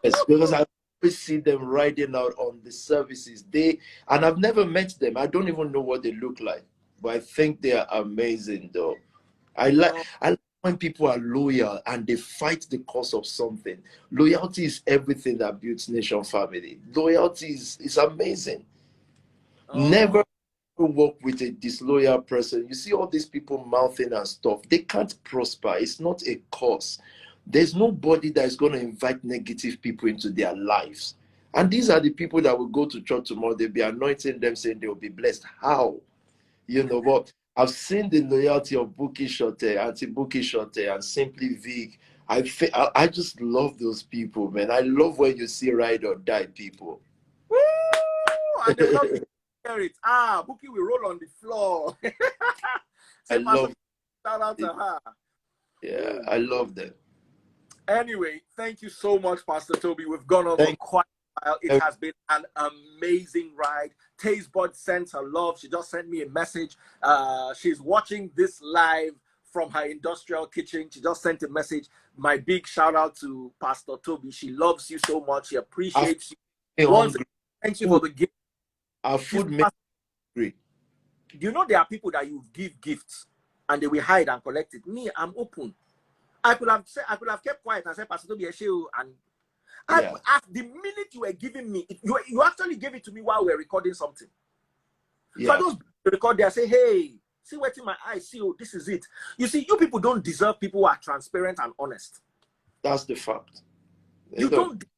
Speaker 3: Yes, because I see them riding out on the services. And I've never met them. I don't even know what they look like, but I think they are amazing though. I like when people are loyal and they fight the cause of something. Loyalty is everything that builds nation family. Loyalty is amazing. Never work with a disloyal person. You see all these people mouthing and stuff. They can't prosper. It's not a cause. There's nobody that is going to invite negative people into their lives. And these are the people that will go to church tomorrow. They'll be anointing them, saying they will be blessed. How? But I've seen the loyalty of Bookie Shorter, Anti-Bookie Shorter, and Simply Vic. I just love those people, man. I love when you see ride or die people.
Speaker 2: Woo! And they love to hear it. Bookie will roll on the floor.
Speaker 3: I love
Speaker 2: shout out to her.
Speaker 3: Yeah, I love them.
Speaker 2: Anyway, thank you so much, Pastor Tobi. We've gone on for quite a while. It has been an amazing ride. Taste Bud sends her love. She just sent me a message. She's watching this live from her industrial kitchen. She just sent a message. My big shout out to Pastor Tobi. She loves you so much. She appreciates you. Once again, thank you for the gift.
Speaker 3: Our food makes me hungry.
Speaker 2: You know, there are people that you give gifts and they will hide and collect it. Me, I'm open. I could have kept quiet and said, Pastor Tobi, and the minute you were giving me, you actually gave it to me while we were recording something. Yeah. So I just record there, say, hey, see what's in my eyes, see, oh, this is it. You see, you people don't deserve people who are transparent and honest.
Speaker 3: That's the fact.
Speaker 2: You don't deserve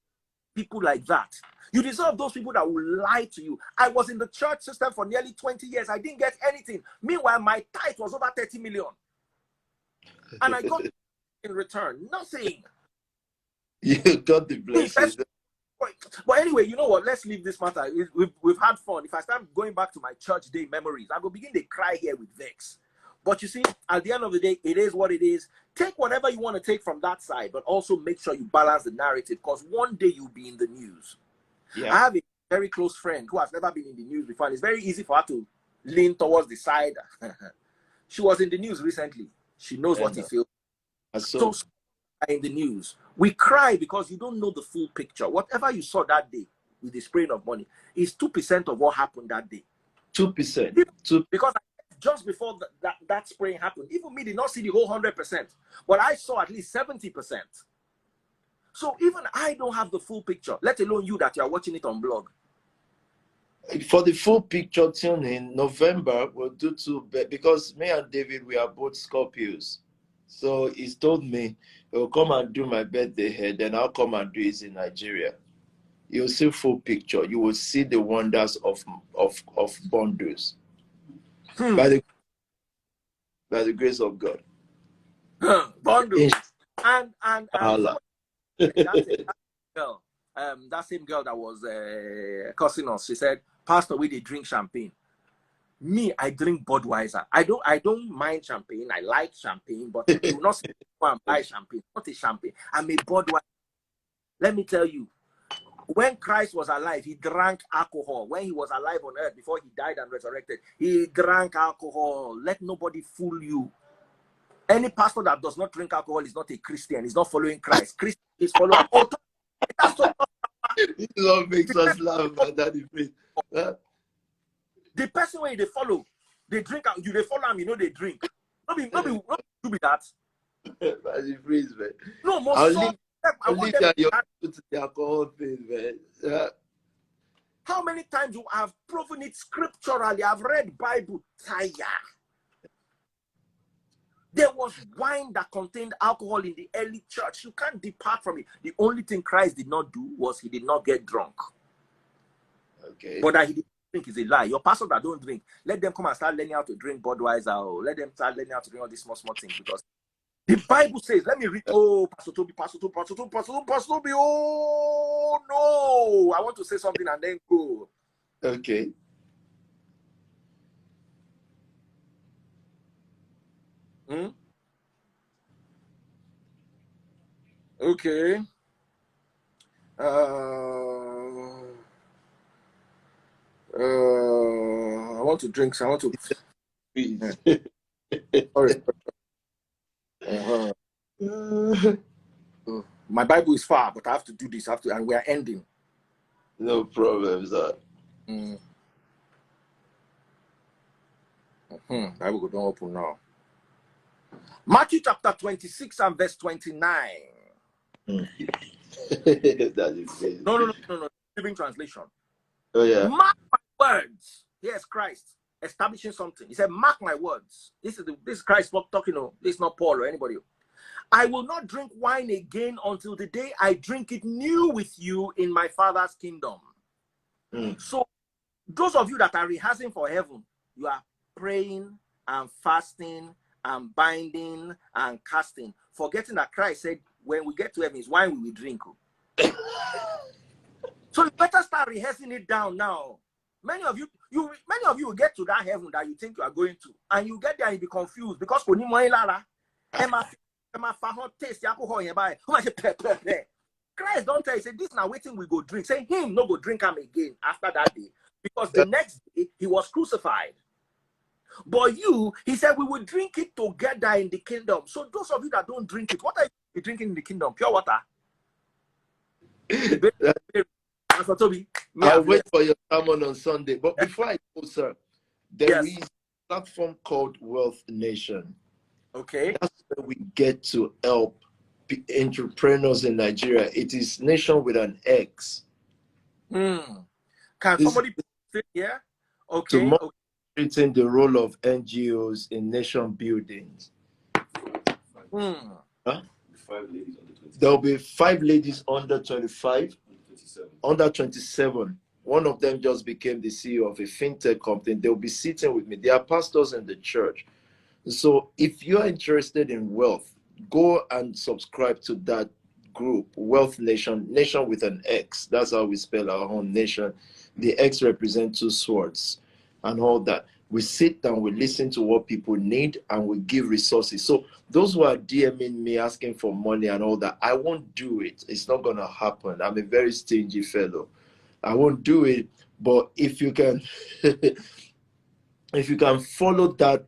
Speaker 2: people like that. You deserve those people that will lie to you. I was in the church system for nearly 20 years. I didn't get anything. Meanwhile, my tithe was over 30 million. And I got in return nothing.
Speaker 3: You got the blessing.
Speaker 2: But anyway, you know what? Let's leave this matter. We've had fun. If I start going back to my church day memories, I will begin to cry here with vex. But you see, at the end of the day, it is what it is. Take whatever you want to take from that side, but also make sure you balance the narrative, because one day you'll be in the news. Yeah. I have a very close friend who has never been in the news before, and it's very easy for her to lean towards the side. She was in the news recently. She knows what he feels. So in the news, we cry because you don't know the full picture. Whatever you saw that day with the spraying of money is 2% of what happened that day.
Speaker 3: 2%.
Speaker 2: Because just before that spraying happened, even me did not see the whole 100%, but I saw at least 70%. So even I don't have the full picture, let alone you that you are watching it on blog.
Speaker 3: For the full picture, tune in November. We'll do because me and David, we are both Scorpios. So he's told me he'll come and do my birthday here, then I'll come and do it in Nigeria. You'll see full picture. You will see the wonders of bundles. By the grace of God.
Speaker 2: Bundles. And that same girl that was cussing us, she said, Pastor, we did drink champagne. Me, I drink Budweiser. I don't mind champagne. I like champagne, but you will not see me and buy champagne. Not a champagne. I'm a Budweiser. Let me tell you, when Christ was alive, he drank alcohol. When he was alive on earth, before he died and resurrected, he drank alcohol. Let nobody fool you. Any pastor that does not drink alcohol is not a Christian. He's not following Christ. Christian is following.
Speaker 3: This love makes us laugh, Daddy.
Speaker 2: The person where they follow, they drink. You they follow them, you know they drink. Not be that.
Speaker 3: Freeze, man.
Speaker 2: No, more
Speaker 3: I'll leave the alcohol thing, man.
Speaker 2: How many times you have proven it scripturally? I've read Bible. There was wine that contained alcohol in the early church. You can't depart from it. The only thing Christ did not do was he did not get drunk.
Speaker 3: Okay.
Speaker 2: But that he didn't drink is a lie. Your pastor that don't drink, let them come and start learning how to drink Budweiser, or let them start learning how to drink all these small things, because the Bible says, let me read. Oh, Pastor Tobi. Oh, no. I want to say something and then go.
Speaker 3: Okay.
Speaker 2: Okay. I want to drink. I want to. Sorry. My Bible is far, but I have to do this. And we are ending.
Speaker 3: No problem, sir.
Speaker 2: Bible don't open now. Matthew chapter 26 and verse 29.
Speaker 3: That is crazy.
Speaker 2: No. Living translation.
Speaker 3: Oh yeah.
Speaker 2: Mark my words. Here's Christ establishing something. He said, mark my words. This is Christ talking. This is not Paul or anybody. I will not drink wine again until the day I drink it new with you in my Father's kingdom. So those of you that are rehearsing for heaven, you are praying and fasting and binding and casting, forgetting that Christ said, when we get to heaven, it's wine we will drink. So you better start rehearsing it down now. Many of you will get to that heaven that you think you are going to, and you get there and you be confused because my father taste alcohol here by. How much pepper? Christ don't tell you, say this now waiting we go drink. Say him no go drink him again after that day. Because the next day he was crucified. But you, he said, we will drink it together in the kingdom. So those of you that don't drink it, what are you drinking in the kingdom? Pure water. Pastor Tobi,
Speaker 3: I'll wait for your sermon on Sunday. But before I go, sir, there is a platform called Wealth Nation.
Speaker 2: Okay.
Speaker 3: That's where we get to help entrepreneurs in Nigeria. It is Nation with an X.
Speaker 2: Can somebody put it here? Okay.
Speaker 3: Demonstrating the role of NGOs in nation buildings.
Speaker 4: Huh? 5 ladies under 27.
Speaker 3: There'll be 5 ladies under 25, under 27. One of them just became the CEO of a fintech company. They'll be sitting with me. They are pastors in the church. So if you're interested in wealth, go and subscribe to that group, Wealth Nation, Nation with an X. That's how we spell our own nation. The X represents 2 swords and all that. We sit down, we listen to what people need, and we give resources. So those who are DMing me asking for money and all that, I won't do it. It's not going to happen. I'm a very stingy fellow. I won't do it. But if you can, if you can follow that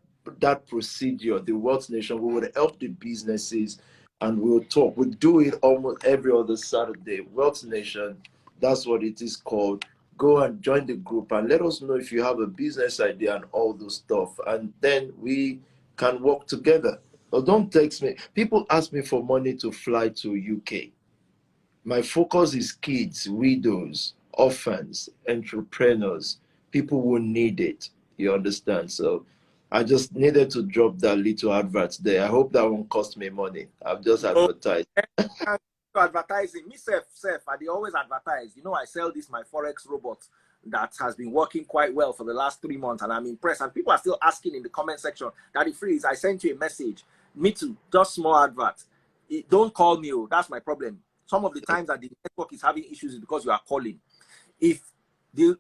Speaker 3: procedure, the Wealth Nation, we would help the businesses and we'll talk. We do it almost every other Saturday. Wealth Nation, that's what it is called. Go and join the group and let us know if you have a business idea and all those stuff. And then we can work together. Or don't text me. People ask me for money to fly to UK. My focus is kids, widows, orphans, entrepreneurs, people who need it. You understand? So I just needed to drop that little advert there. I hope that won't cost me money. I've just advertised.
Speaker 2: Advertising. Me self, I always advertise. You know, I sell this, my Forex robot that has been working quite well for the last 3 months, and I'm impressed. And people are still asking in the comment section, Daddy Freeze, I sent you a message. Me too, just small advert. Don't call me, that's my problem. Some of the times that the network is having issues is because you are calling. If the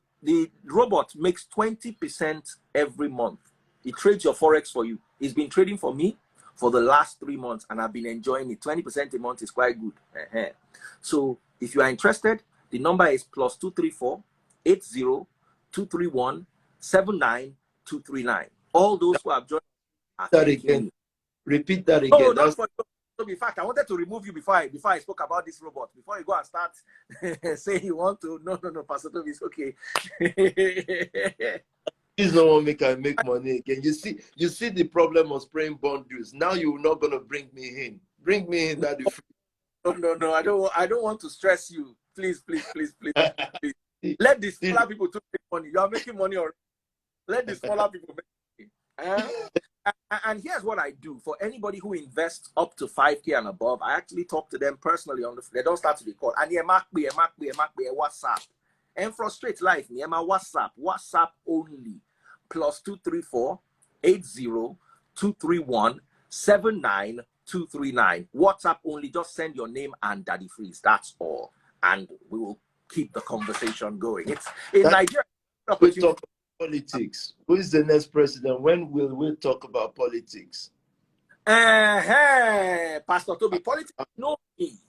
Speaker 2: robot makes 20% every month, it trades your Forex for you. It's been trading for me for the last 3 months, and I've been enjoying it. 20% a month is quite good. So if you are interested, the number is +234 80 231 79239. All those who have joined are thanking me.
Speaker 3: Repeat that again.
Speaker 2: Oh, not for you. So in fact, I wanted to remove you before I spoke about this robot. Before you go and start saying you want to, no, Pastor Tobi, it's okay.
Speaker 3: Please no one make money again. You see the problem of spraying bundles. Now you're not gonna bring me in. Bring me in, Daddy.
Speaker 2: No. I don't want to stress you. Please. Let the smaller people to make money. You are making money already. Let the smaller people make money. And here's what I do for anybody who invests up to 5K and above. I actually talk to them personally on they don't start to be called. And WhatsApp. And frustrate life. WhatsApp only. +234 80 231 79239. WhatsApp only. Just send your name and Daddy Freeze. That's all. And we will keep the conversation going. It's in Nigeria.
Speaker 3: We talk about politics. Who is the next president? When will we talk about politics?
Speaker 2: Pastor Tobi, politics know me.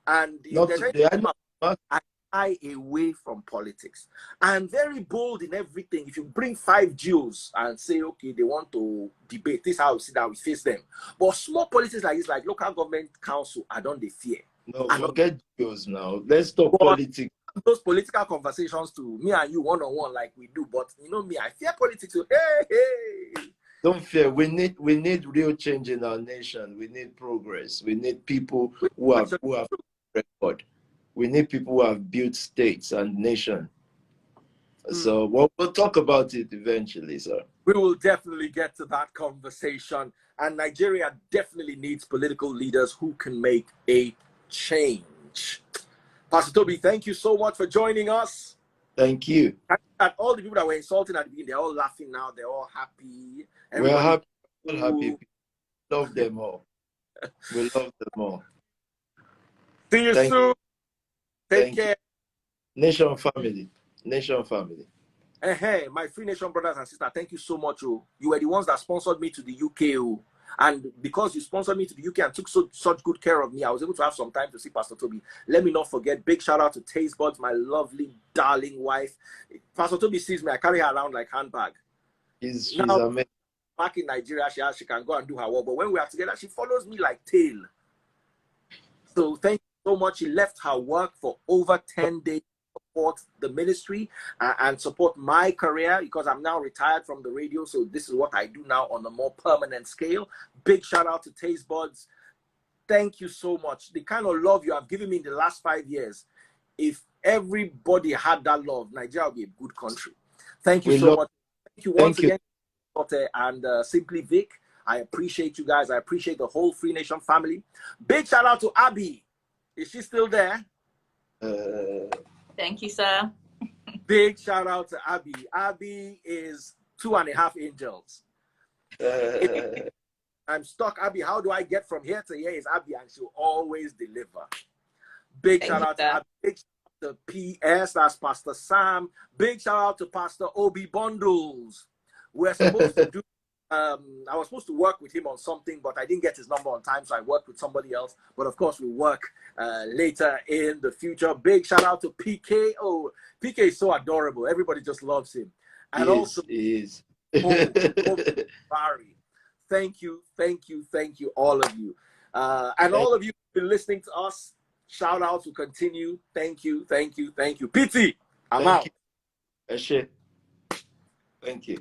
Speaker 2: And
Speaker 3: not today.
Speaker 2: I away from politics. I'm very bold in everything. If you bring 5 Jews and say, okay, they want to debate, this is how we sit down, we face them. But small politics like this, like local government council, I don't fear.
Speaker 3: No, forget Jews now. Let's talk politics.
Speaker 2: Those political conversations to me and you one-on-one like we do. But you know me, I fear politics. So, hey.
Speaker 3: Don't fear. We need real change in our nation. We need progress. We need people who have record. We need people who have built states and nation. So we'll talk about it eventually, sir.
Speaker 2: We will definitely get to that conversation. And Nigeria definitely needs political leaders who can make a change. Pastor Tobi, thank you so much for joining us.
Speaker 3: Thank you.
Speaker 2: And all the people that were insulting at the beginning, they're all laughing now. They're all happy.
Speaker 3: We're happy. We're happy. Love them all. We love them all.
Speaker 2: See you soon. Take care.
Speaker 3: Nation family. Nation family.
Speaker 2: Hey, my Free Nation brothers and sisters, thank you so much. You were the ones that sponsored me to the UK. And because you sponsored me to the UK and took such good care of me, I was able to have some time to see Pastor Tobi. Let me not forget, big shout out to Taste Buds, my lovely, darling wife. Pastor Tobi sees me, I carry her around like handbag.
Speaker 3: She's
Speaker 2: Now,
Speaker 3: amazing.
Speaker 2: back in Nigeria, she can go and do her work. But when we are together, she follows me like tail. So thank you so much. She left her work for over 10 days to support the ministry and support my career, because I'm now retired from the radio. So this is what I do now on a more permanent scale. Big shout out to Taste Buds. Thank you so much. The kind of love you have given me in the last 5 years, if everybody had that love, Nigeria would be a good country. Thank you so much. Thank you once again, and Simply Vic. I appreciate you guys. I appreciate the whole Free Nation family. Big shout out to Abby. Is she still there?
Speaker 6: Thank you, sir.
Speaker 2: Big shout out to Abby. Abby is 2.5 angels. I'm stuck, Abby. How do I get from here to here? Is Abby, and she'll always deliver. Big shout out to Abby. Big shout out to PS, that's Pastor Sam. Big shout out to Pastor Obi Bundles. We're supposed to do, I was supposed to work with him on something, but I didn't get his number on time, so I worked with somebody else. But of course, we'll work later in the future. Big shout out to PK. Oh, PK is so adorable. Everybody just loves him. And also, Barry. Thank you, all of you. And all of you who've been listening to us, shout out to continue. Thank you. PT, I'm out.
Speaker 3: Thank you.